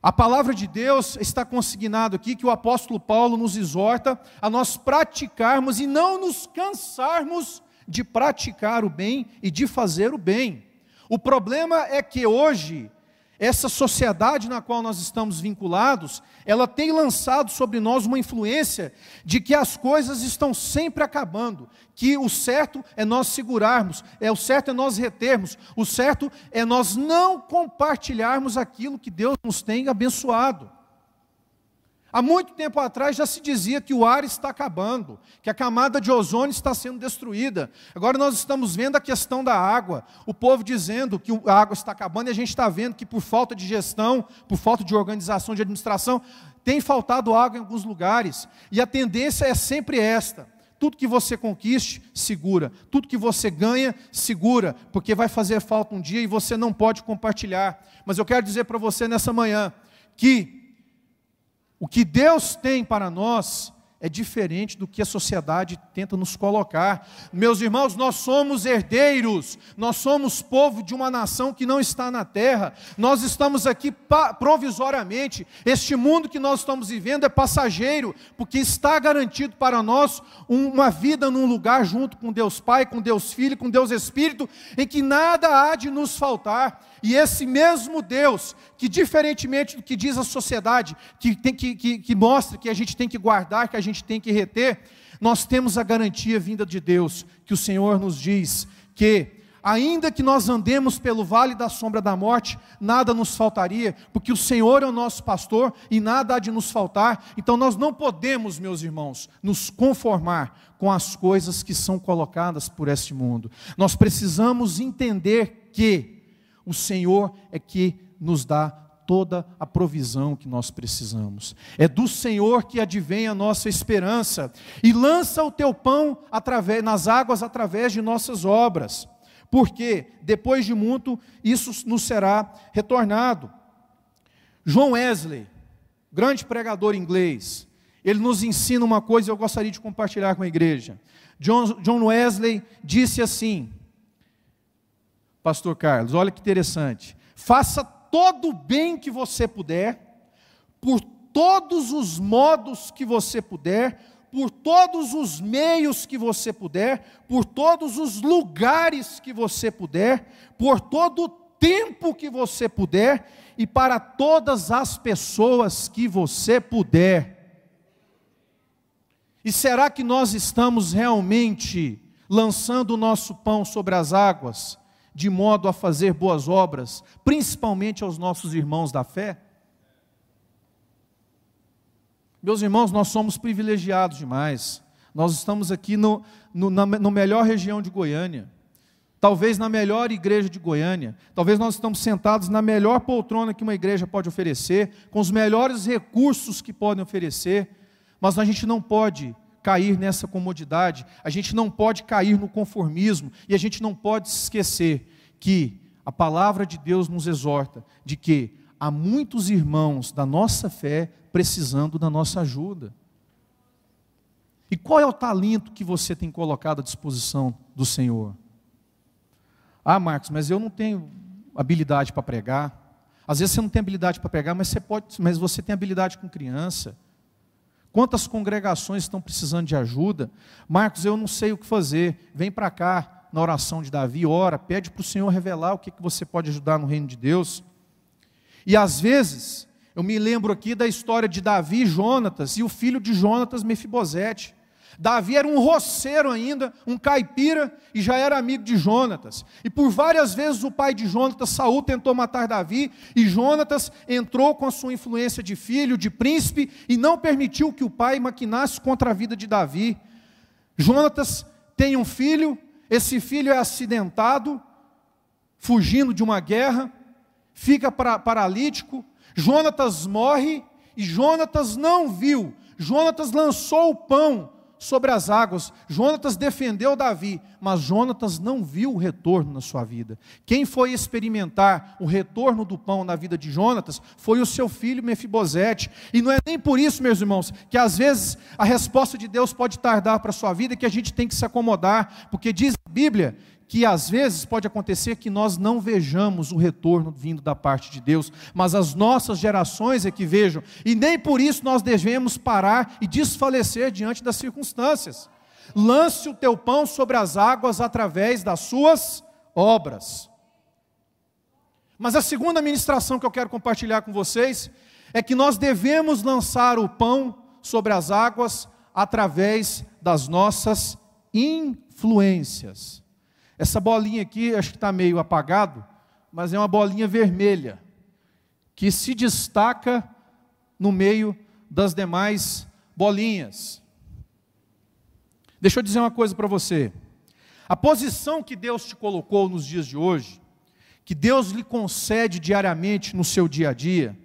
A palavra de Deus está consignado aqui que o apóstolo Paulo nos exorta a nós praticarmos e não nos cansarmos de praticar o bem e de fazer o bem. O problema é que hoje, essa sociedade na qual nós estamos vinculados, ela tem lançado sobre nós uma influência de que as coisas estão sempre acabando, que o certo é nós segurarmos, o certo é nós retermos, o certo é nós não compartilharmos aquilo que Deus nos tem abençoado. Há muito tempo atrás já se dizia que o ar está acabando, que a camada de ozônio está sendo destruída. Agora nós estamos vendo a questão da água, o povo dizendo que a água está acabando, e a gente está vendo que por falta de gestão, por falta de organização, de administração, tem faltado água em alguns lugares. E a tendência é sempre esta: tudo que você conquiste, segura. Tudo que você ganha, segura, porque vai fazer falta um dia e você não pode compartilhar. Mas eu quero dizer para você nessa manhã que o que Deus tem para nós é diferente do que a sociedade tenta nos colocar. Meus irmãos, nós somos herdeiros, nós somos povo de uma nação que não está na terra, nós estamos aqui provisoriamente. Este mundo que nós estamos vivendo é passageiro, porque está garantido para nós uma vida num lugar junto com Deus Pai, com Deus Filho, com Deus Espírito, em que nada há de nos faltar. E esse mesmo Deus, que diferentemente do que diz a sociedade, que mostra que a gente tem que guardar, que a gente tem que reter, nós temos a garantia vinda de Deus, que o Senhor nos diz que, ainda que nós andemos pelo vale da sombra da morte, nada nos faltaria, porque o Senhor é o nosso pastor e nada há de nos faltar. Então nós não podemos, meus irmãos, nos conformar com as coisas que são colocadas por este mundo. Nós precisamos entender que o Senhor é que nos dá toda a provisão que nós precisamos. É do Senhor que advém a nossa esperança. E lança o teu pão nas águas através de nossas obras. Porque depois de muito isso nos será retornado. John Wesley, grande pregador inglês, ele nos ensina uma coisa que eu gostaria de compartilhar com a igreja. John Wesley disse assim: Pastor Carlos, olha que interessante: faça todo o bem que você puder, por todos os modos que você puder, por todos os meios que você puder, por todos os lugares que você puder, por todo o tempo que você puder, e para todas as pessoas que você puder. E será que nós estamos realmente lançando o nosso pão sobre as águas, de modo a fazer boas obras, principalmente aos nossos irmãos da fé? Meus irmãos, nós somos privilegiados demais. Nós estamos aqui na melhor região de Goiânia, talvez na melhor igreja de Goiânia, talvez nós estamos sentados na melhor poltrona que uma igreja pode oferecer, com os melhores recursos que podem oferecer, mas a gente não pode cair nessa comodidade, a gente não pode cair no conformismo, e a gente não pode se esquecer que a palavra de Deus nos exorta de que há muitos irmãos da nossa fé precisando da nossa ajuda. E qual é o talento que você tem colocado à disposição do Senhor? Ah, Marcos, mas eu não tenho habilidade para pregar. Às vezes você não tem habilidade para pregar, mas você tem habilidade com criança. Quantas congregações estão precisando de ajuda? Marcos, eu não sei o que fazer. Vem para cá na oração de Davi, ora, pede para o Senhor revelar o que você pode ajudar no reino de Deus. E às vezes, eu me lembro aqui da história de Davi e Jonatas, e o filho de Jonatas, Mefibosete. Davi era um roceiro ainda, um caipira, e já era amigo de Jonatas. E por várias vezes o pai de Jonatas, Saul, tentou matar Davi, e Jonatas entrou com a sua influência de filho, de príncipe, e não permitiu que o pai maquinasse contra a vida de Davi. Jonatas tem um filho, esse filho é acidentado, fugindo de uma guerra, fica paralítico. Jonatas morre, e Jonatas não viu. Jonatas lançou o pão sobre as águas. Jonatas defendeu Davi, mas Jonatas não viu o retorno na sua vida. Quem foi experimentar o retorno do pão na vida de Jonatas foi o seu filho Mefibosete. E não é nem por isso, meus irmãos, que às vezes a resposta de Deus pode tardar para a sua vida e que a gente tem que se acomodar, porque diz a Bíblia que às vezes pode acontecer que nós não vejamos o retorno vindo da parte de Deus, mas as nossas gerações é que vejam, e nem por isso nós devemos parar e desfalecer diante das circunstâncias. Lance o teu pão sobre as águas através das suas obras. Mas a segunda ministração que eu quero compartilhar com vocês é que nós devemos lançar o pão sobre as águas através das nossas influências. Essa bolinha aqui, acho que está meio apagado, mas é uma bolinha vermelha, que se destaca no meio das demais bolinhas. Deixa eu dizer uma coisa para você. A posição que Deus te colocou nos dias de hoje, que Deus lhe concede diariamente no seu dia a dia,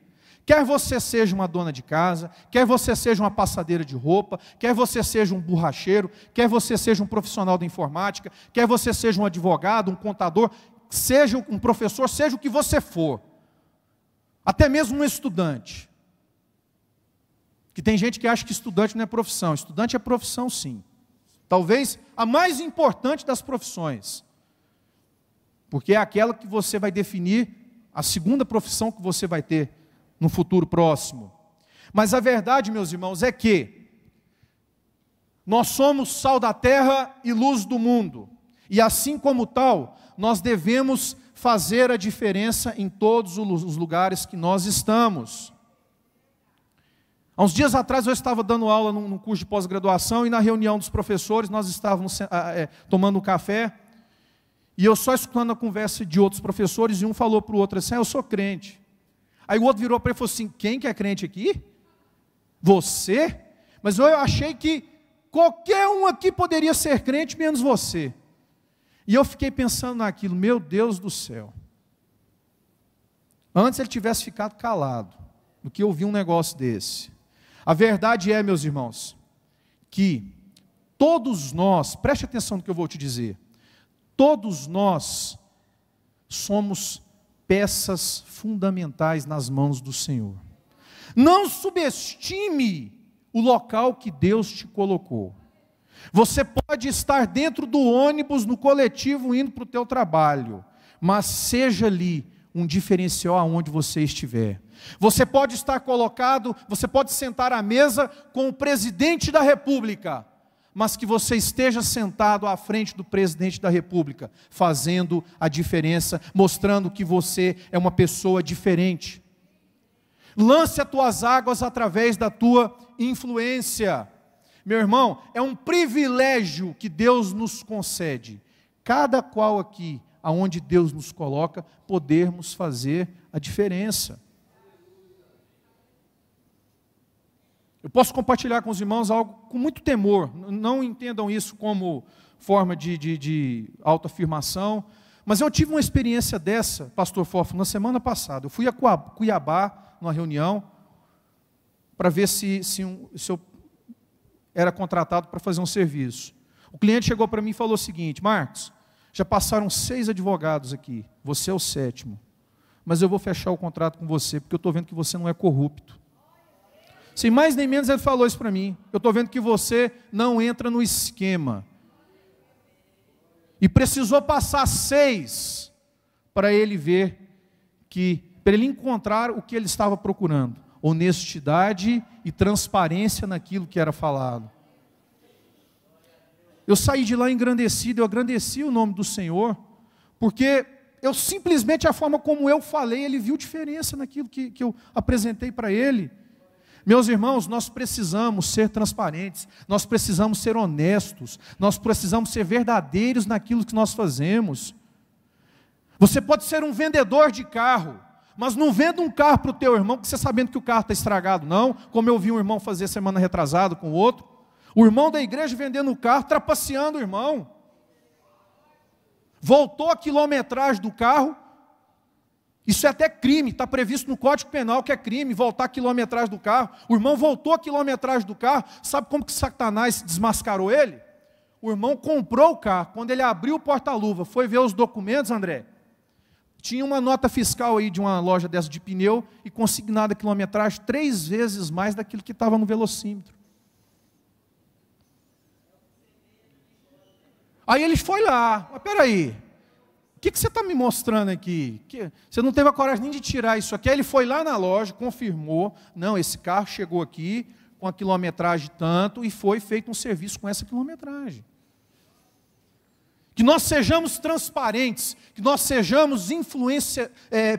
quer você seja uma dona de casa, quer você seja uma passadeira de roupa, quer você seja um borracheiro, quer você seja um profissional da informática, quer você seja um advogado, um contador, seja um professor, seja o que você for, até mesmo um estudante. Que tem gente que acha que estudante não é profissão. Estudante é profissão, sim. Talvez a mais importante das profissões. Porque é aquela que você vai definir a segunda profissão que você vai ter no futuro próximo. Mas a verdade, meus irmãos, é que nós somos sal da terra e luz do mundo. E assim como tal, nós devemos fazer a diferença em todos os lugares que nós estamos. Há uns dias atrás eu estava dando aula num curso de pós-graduação e na reunião dos professores nós estávamos tomando um café e eu só escutando a conversa de outros professores e um falou para o outro assim, eu sou crente. Aí o outro virou para ele e falou assim, quem que é crente aqui? Você? Mas eu achei que qualquer um aqui poderia ser crente menos você. E eu fiquei pensando naquilo, meu Deus do céu. Antes ele tivesse ficado calado do que ouvir um negócio desse. A verdade é, meus irmãos, que todos nós, preste atenção no que eu vou te dizer, todos nós somos peças fundamentais nas mãos do Senhor. Não subestime o local que Deus te colocou. Você pode estar dentro do ônibus, no coletivo, indo para o teu trabalho, mas seja ali um diferencial aonde você estiver. Você pode estar colocado, você pode sentar à mesa com o presidente da República, mas que você esteja sentado à frente do presidente da República, fazendo a diferença, mostrando que você é uma pessoa diferente. Lance as tuas águas através da tua influência. Meu irmão, é um privilégio que Deus nos concede, cada qual aqui, aonde Deus nos coloca, podermos fazer a diferença. Eu posso compartilhar com os irmãos algo com muito temor, não entendam isso como forma de autoafirmação, mas eu tive uma experiência dessa, pastor Fofo, na semana passada. Eu fui a Cuiabá, numa reunião, para ver se eu era contratado para fazer um serviço. O cliente chegou para mim e falou o seguinte, Marcos, já passaram 6 advogados aqui, você é o 7º, mas eu vou fechar o contrato com você, porque eu estou vendo que você não é corrupto. Sem mais nem menos ele falou isso para mim, eu estou vendo que você não entra no esquema. E precisou passar 6 para ele ver para ele encontrar o que ele estava procurando. Honestidade e transparência naquilo que era falado. Eu saí de lá engrandecido, eu agradeci o nome do Senhor, porque eu simplesmente, a forma como eu falei, ele viu diferença naquilo que eu apresentei para ele. Meus irmãos, nós precisamos ser transparentes, nós precisamos ser honestos, nós precisamos ser verdadeiros naquilo que nós fazemos. Você pode ser um vendedor de carro, mas não venda um carro para o teu irmão, porque você sabendo que o carro está estragado, não. Como eu vi um irmão fazer semana retrasada com o outro. O irmão da igreja vendendo o carro, trapaceando o irmão. Voltou a quilometragem do carro. Isso é até crime, está previsto no Código Penal que é crime, voltar a quilometragem do carro. O irmão voltou a quilometragem do carro. Sabe como que Satanás desmascarou ele? O irmão comprou o carro. Quando ele abriu o porta-luva, foi ver os documentos, André, tinha uma nota fiscal aí de uma loja dessa de pneu e consignada a quilometragem 3 vezes mais daquilo que estava no velocímetro. Aí ele foi lá, mas peraí, o que você está me mostrando aqui? Você não teve a coragem nem de tirar isso aqui. Aí ele foi lá na loja, confirmou, não, esse carro chegou aqui com a quilometragem tanto e foi feito um serviço com essa quilometragem. Que nós sejamos transparentes, que nós sejamos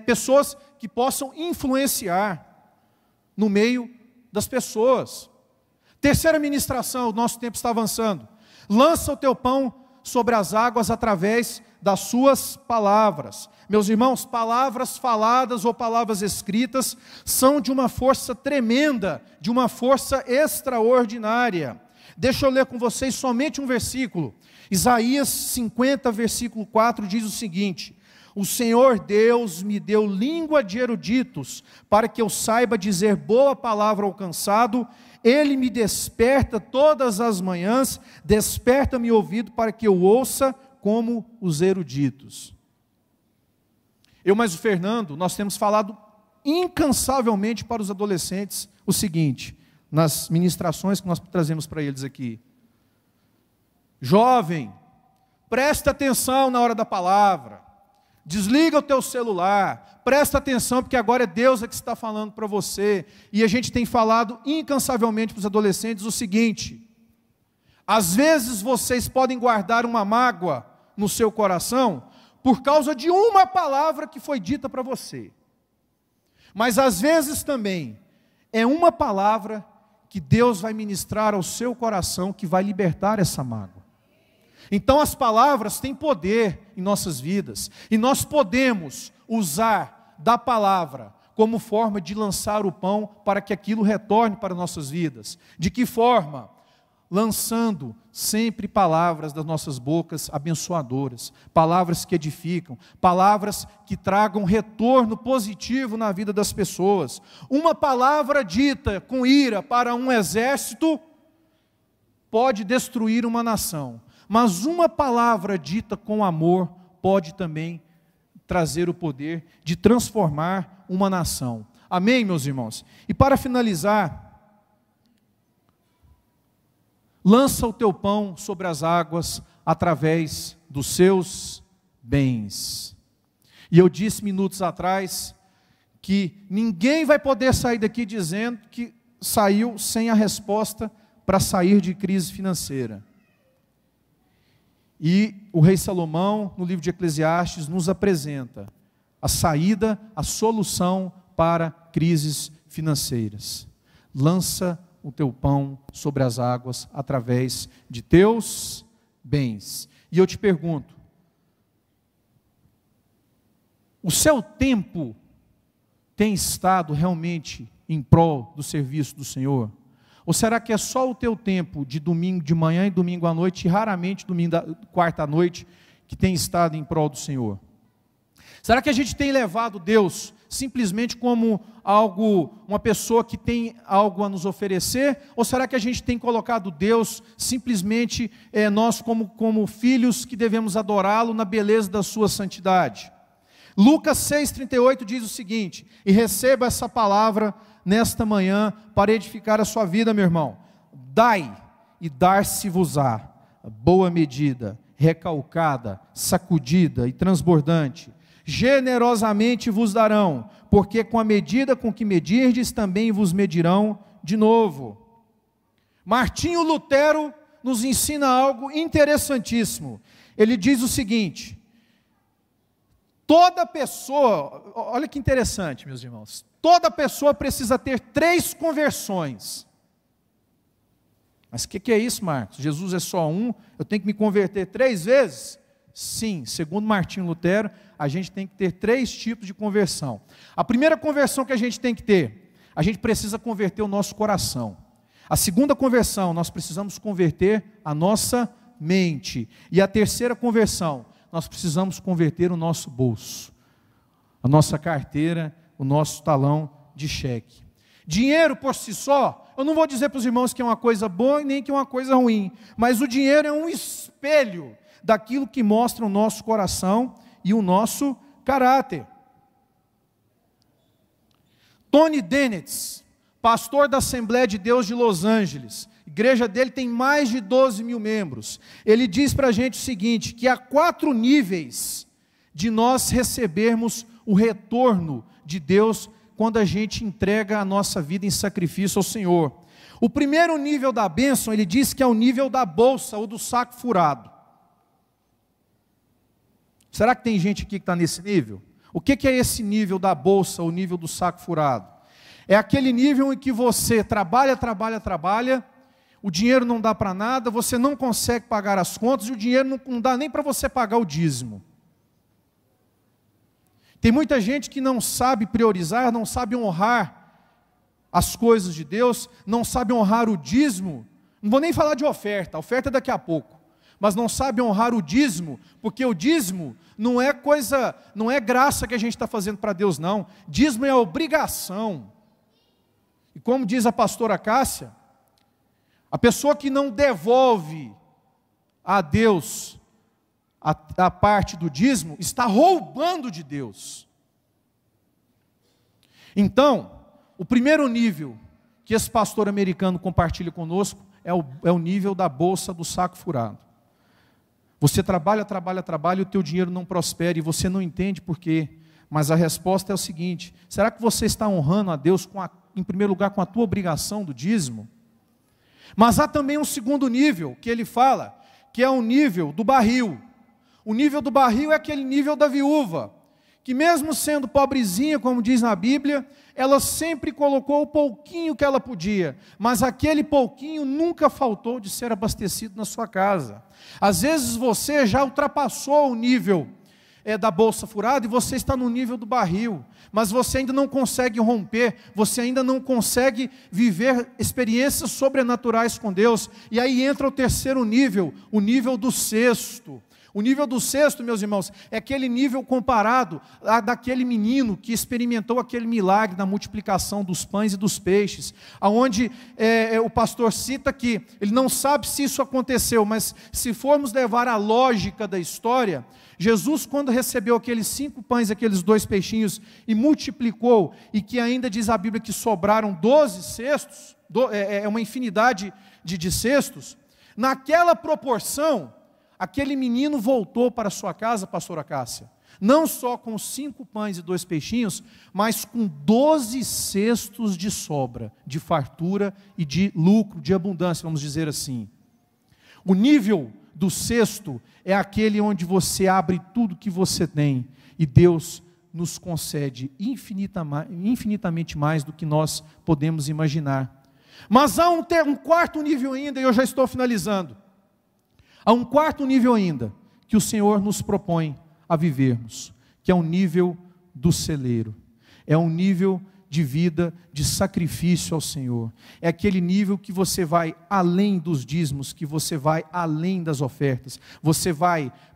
pessoas que possam influenciar no meio das pessoas. Terceira ministração, o nosso tempo está avançando. Lança o teu pão sobre as águas através das suas palavras. Meus irmãos, palavras faladas ou palavras escritas são de uma força tremenda, de uma força extraordinária. Deixa eu ler com vocês somente um versículo. Isaías 50, versículo 4 diz o seguinte: o Senhor Deus me deu língua de eruditos, para que eu saiba dizer boa palavra ao cansado. Ele me desperta todas as manhãs, desperta meu ouvido para que eu ouça como os eruditos. Eu mais o Fernando, nós temos falado incansavelmente para os adolescentes o seguinte, nas ministrações que nós trazemos para eles aqui: jovem, presta atenção na hora da palavra, desliga o teu celular, presta atenção, porque agora é Deus que está falando para você. E a gente tem falado incansavelmente para os adolescentes o seguinte: às vezes vocês podem guardar uma mágoa no seu coração por causa de uma palavra que foi dita para você, mas às vezes também é uma palavra que Deus vai ministrar ao seu coração que vai libertar essa mágoa. Então as palavras têm poder em nossas vidas, e nós podemos usar da palavra como forma de lançar o pão para que aquilo retorne para nossas vidas. De que forma? Lançando sempre palavras das nossas bocas abençoadoras, palavras que edificam, palavras que tragam retorno positivo na vida das pessoas. Uma palavra dita com ira para um exército pode destruir uma nação, mas uma palavra dita com amor pode também trazer o poder de transformar uma nação. Amém, meus irmãos? E para finalizar, lança o teu pão sobre as águas através dos seus bens. E eu disse minutos atrás que ninguém vai poder sair daqui dizendo que saiu sem a resposta para sair de crise financeira. E o rei Salomão, no livro de Eclesiastes, nos apresenta a saída, a solução para crises financeiras. Lança o teu pão sobre as águas através de teus bens. E eu te pergunto, o seu tempo tem estado realmente em prol do serviço do Senhor? Ou será que é só o teu tempo de domingo de manhã e domingo à noite, e raramente domingo quarta à noite, que tem estado em prol do Senhor? Será que a gente tem levado Deus simplesmente como algo, uma pessoa que tem algo a nos oferecer? Ou será que a gente tem colocado Deus simplesmente nós como filhos que devemos adorá-lo na beleza da sua santidade? Lucas 6,38 diz o seguinte: e receba essa palavra nesta manhã para edificar a sua vida, meu irmão. Dai e dar-se-vos-á, boa medida, recalcada, sacudida e transbordante, generosamente vos darão, porque com a medida com que medirdes, também vos medirão de novo. Martinho Lutero nos ensina algo interessantíssimo. Ele diz o seguinte: toda pessoa, olha que interessante, meus irmãos, toda pessoa precisa ter 3 conversões. Mas o que é isso, Marcos? Jesus é só um, eu tenho que me converter 3 vezes? Sim, segundo Martinho Lutero, a gente tem que ter 3 tipos de conversão. A primeira conversão que a gente tem que ter, a gente precisa converter o nosso coração. A segunda conversão, nós precisamos converter a nossa mente. E a terceira conversão, nós precisamos converter o nosso bolso, a nossa carteira, o nosso talão de cheque. Dinheiro por si só, eu não vou dizer para os irmãos que é uma coisa boa e nem que é uma coisa ruim, mas o dinheiro é um espelho daquilo que mostra o nosso coração e o nosso caráter. Tony Dennett, pastor da Assembleia de Deus de Los Angeles, a igreja dele tem mais de 12 mil membros, ele diz para a gente o seguinte, que há 4 níveis de nós recebermos o retorno de Deus quando a gente entrega a nossa vida em sacrifício ao Senhor. O primeiro nível da bênção, ele diz que é o nível da bolsa ou do saco furado. Será que tem gente aqui que está nesse nível? O que é esse nível da bolsa, o nível do saco furado? É aquele nível em que você trabalha, o dinheiro não dá para nada, você não consegue pagar as contas e o dinheiro não dá nem para você pagar o dízimo. Tem muita gente que não sabe priorizar, não sabe honrar as coisas de Deus, não sabe honrar o dízimo. Não vou nem falar de oferta, a oferta é daqui a pouco. Mas não sabe honrar o dízimo, porque o dízimo não é coisa, não é graça que a gente está fazendo para Deus, não. Dízimo é obrigação. E como diz a pastora Cássia, a pessoa que não devolve a Deus a parte do dízimo, está roubando de Deus. Então, o primeiro nível que esse pastor americano compartilha conosco é o nível da bolsa do saco furado. Você trabalha e o teu dinheiro não prospera e você não entende por quê. Mas a resposta é o seguinte: será que você está honrando a Deus em primeiro lugar com a tua obrigação do dízimo? Mas há também um segundo nível que ele fala, que é o nível do barril. O nível do barril é aquele nível da viúva, que mesmo sendo pobrezinha, como diz na Bíblia, ela sempre colocou o pouquinho que ela podia, mas aquele pouquinho nunca faltou de ser abastecido na sua casa. Às vezes você já ultrapassou o nível da bolsa furada e você está no nível do barril, mas você ainda não consegue romper, você ainda não consegue viver experiências sobrenaturais com Deus. E aí entra o terceiro nível, o nível do cesto. O nível do cesto, meus irmãos, é aquele nível comparado daquele menino que experimentou aquele milagre da multiplicação dos pães e dos peixes, aonde o pastor cita que ele não sabe se isso aconteceu, mas se formos levar a lógica da história, Jesus, quando recebeu aqueles 5 pães e aqueles 2 peixinhos e multiplicou, e que ainda diz a Bíblia que sobraram 12 cestos, uma infinidade de cestos, naquela proporção, aquele menino voltou para sua casa, pastora Cássia, não só com 5 pães e 2 peixinhos, mas com 12 cestos de sobra, de fartura e de lucro, de abundância, vamos dizer assim. O nível do cesto é aquele onde você abre tudo que você tem, e Deus nos concede infinitamente mais do que nós podemos imaginar. Mas há um quarto nível ainda, e eu já estou finalizando. Há um quarto nível ainda, que o Senhor nos propõe a vivermos, que é o nível do celeiro. É um nível de vida, de sacrifício ao Senhor. É aquele nível que você vai além dos dízimos, que você vai além das ofertas. Você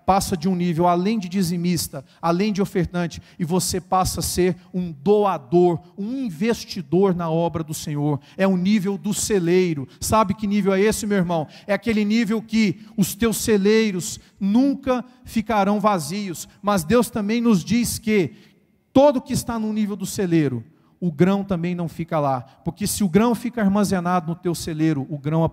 passa de um nível além de dizimista, além de ofertante, e você passa a ser um doador, um investidor na obra do Senhor. É o nível do celeiro. Sabe que nível é esse, meu irmão? É aquele nível que os teus celeiros nunca ficarão vazios, mas Deus também nos diz que todo que está no nível do celeiro, o grão também não fica lá, porque se o grão fica armazenado no teu celeiro, o grão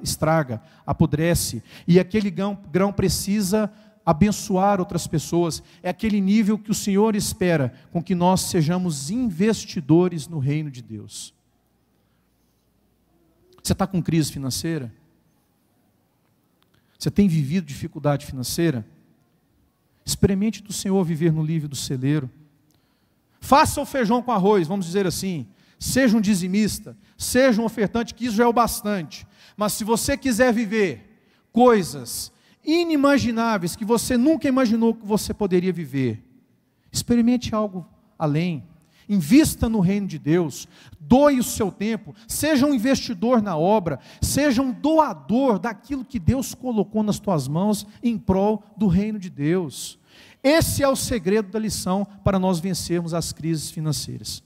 estraga, apodrece, e aquele grão precisa abençoar outras pessoas. É aquele nível que o Senhor espera com que nós sejamos investidores no reino de Deus. Você está com crise financeira? Você tem vivido dificuldade financeira? Experimente do Senhor viver no nível do celeiro. Faça o feijão com arroz, vamos dizer assim. Seja um dizimista, seja um ofertante, que isso já é o bastante. Mas se você quiser viver coisas inimagináveis, que você nunca imaginou que você poderia viver, experimente algo além. Invista no reino de Deus, doe o seu tempo, seja um investidor na obra, seja um doador daquilo que Deus colocou nas tuas mãos em prol do reino de Deus. Esse é o segredo da lição para nós vencermos as crises financeiras.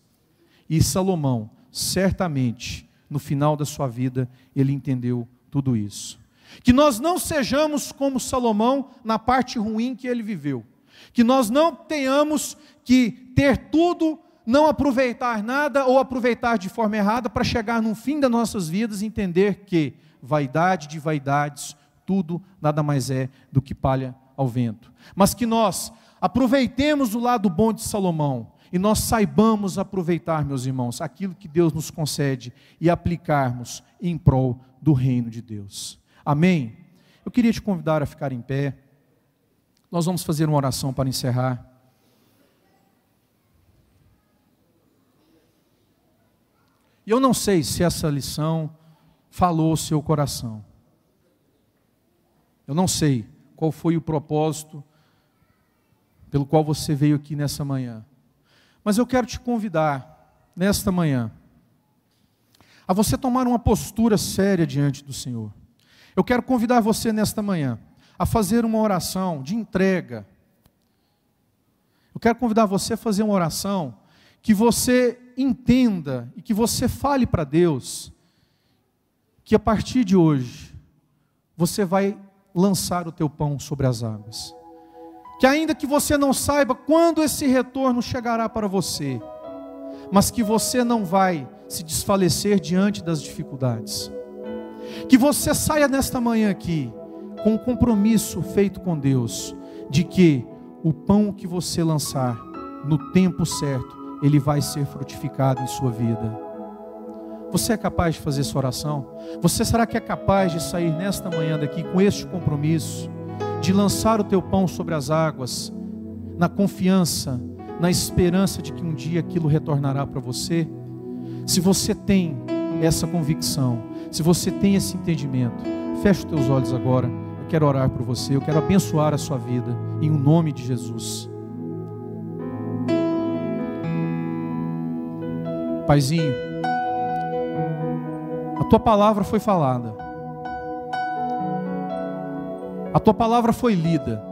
E Salomão, certamente, no final da sua vida, ele entendeu tudo isso. Que nós não sejamos como Salomão na parte ruim que ele viveu. Que nós não tenhamos que ter tudo, não aproveitar nada ou aproveitar de forma errada para chegar no fim das nossas vidas e entender que vaidade de vaidades, tudo nada mais é do que palha ao vento. Mas que nós aproveitemos o lado bom de Salomão e nós saibamos aproveitar, meus irmãos, aquilo que Deus nos concede e aplicarmos em prol do reino de Deus. Amém? Eu queria te convidar a ficar em pé. Nós vamos fazer uma oração para encerrar. E eu não sei se essa lição falou ao seu coração. Eu não sei qual foi o propósito pelo qual você veio aqui nessa manhã, mas eu quero te convidar, nesta manhã, a você tomar uma postura séria diante do Senhor. Eu quero convidar você nesta manhã a fazer uma oração de entrega. Eu quero convidar você a fazer uma oração que você entenda e que você fale para Deus que a partir de hoje você vai lançar o teu pão sobre as águas. Que ainda que você não saiba quando esse retorno chegará para você, mas que você não vai se desfalecer diante das dificuldades. Que você saia nesta manhã aqui com um compromisso feito com Deus, de que o pão que você lançar no tempo certo, ele vai ser frutificado em sua vida. Você é capaz de fazer essa oração? Você será que é capaz de sair nesta manhã daqui com este compromisso, de lançar o teu pão sobre as águas, na confiança, na esperança de que um dia aquilo retornará para você? Se você tem essa convicção, se você tem esse entendimento, feche os teus olhos agora. Eu quero orar por você, eu quero abençoar a sua vida, em nome de Jesus. Paizinho, a tua palavra foi falada, a tua palavra foi lida.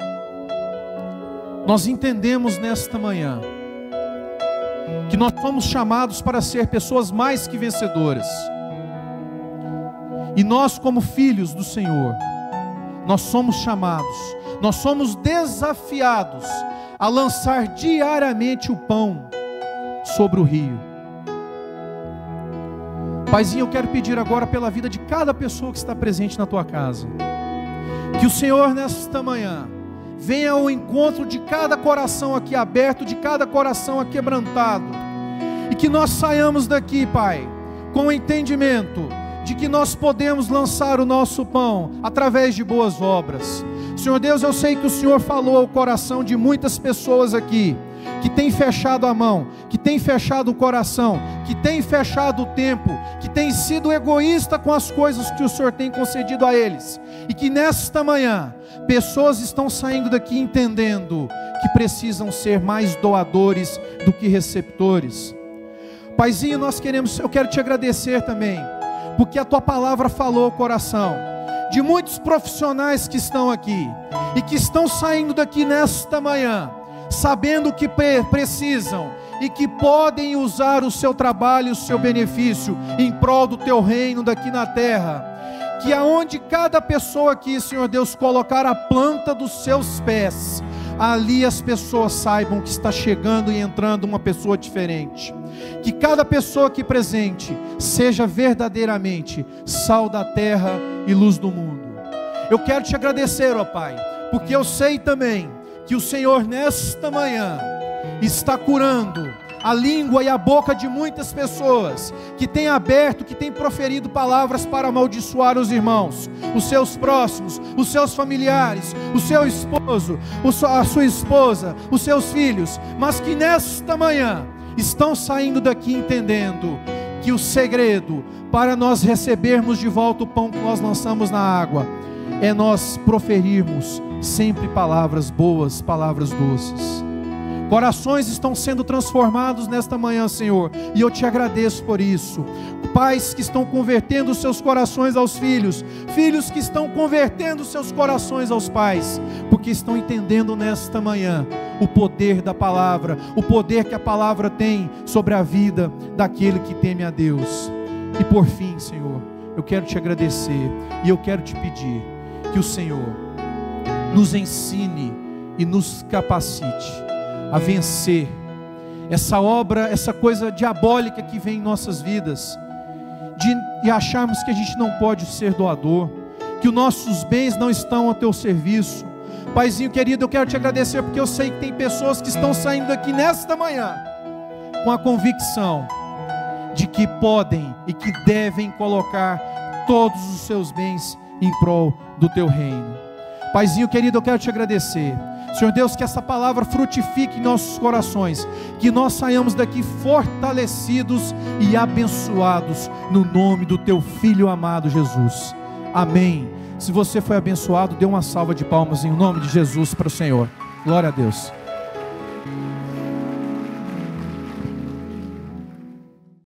Nós entendemos nesta manhã que nós somos chamados para ser pessoas mais que vencedoras. E nós, como filhos do Senhor, nós somos chamados, nós somos desafiados a lançar diariamente o pão sobre o rio. Paizinho, eu quero pedir agora pela vida de cada pessoa que está presente na tua casa, que o Senhor nesta manhã venha ao encontro de cada coração aqui aberto, de cada coração aqui quebrantado, e que nós saiamos daqui, Pai, com o entendimento de que nós podemos lançar o nosso pão através de boas obras. Senhor Deus, eu sei que o Senhor falou ao coração de muitas pessoas aqui, que tem fechado a mão, que tem fechado o coração, que tem fechado o tempo, que tem sido egoísta com as coisas que o Senhor tem concedido a eles, e que nesta manhã, pessoas estão saindo daqui entendendo que precisam ser mais doadores do que receptores. Paizinho, eu quero te agradecer também, porque a tua palavra falou ao coração de muitos profissionais que estão aqui, e que estão saindo daqui nesta manhã, sabendo que precisam, e que podem usar o seu trabalho, o seu benefício, em prol do teu reino daqui na terra. Que aonde cada pessoa aqui, Senhor Deus, colocar a planta dos seus pés, ali as pessoas saibam que está chegando e entrando uma pessoa diferente. Que cada pessoa aqui presente seja verdadeiramente sal da terra e luz do mundo. Eu quero te agradecer, ó Pai, porque eu sei também que o Senhor nesta manhã está curando a língua e a boca de muitas pessoas que têm aberto, que têm proferido palavras para amaldiçoar os irmãos, os seus próximos, os seus familiares, o seu esposo, a sua esposa, os seus filhos, mas que nesta manhã estão saindo daqui entendendo que o segredo para nós recebermos de volta o pão que nós lançamos na água é nós proferirmos sempre palavras boas, palavras doces. Corações estão sendo transformados nesta manhã, Senhor, e eu te agradeço por isso. Pais que estão convertendo os seus corações aos filhos, filhos que estão convertendo os seus corações aos pais, porque estão entendendo nesta manhã o poder da palavra, o poder que a palavra tem sobre a vida daquele que teme a Deus. E por fim, Senhor, eu quero te agradecer e eu quero te pedir que o Senhor nos ensine e nos capacite a vencer essa obra, essa coisa diabólica que vem em nossas vidas, de acharmos que a gente não pode ser doador, que os nossos bens não estão ao teu serviço. Paizinho querido, eu quero te agradecer, porque eu sei que tem pessoas que estão saindo daqui nesta manhã com a convicção de que podem e que devem colocar todos os seus bens em prol do teu reino. Paizinho querido, eu quero te agradecer. Senhor Deus, que essa palavra frutifique em nossos corações, que nós saiamos daqui fortalecidos e abençoados, no nome do Teu Filho amado Jesus. Amém. Se você foi abençoado, dê uma salva de palmas em nome de Jesus para o Senhor. Glória a Deus.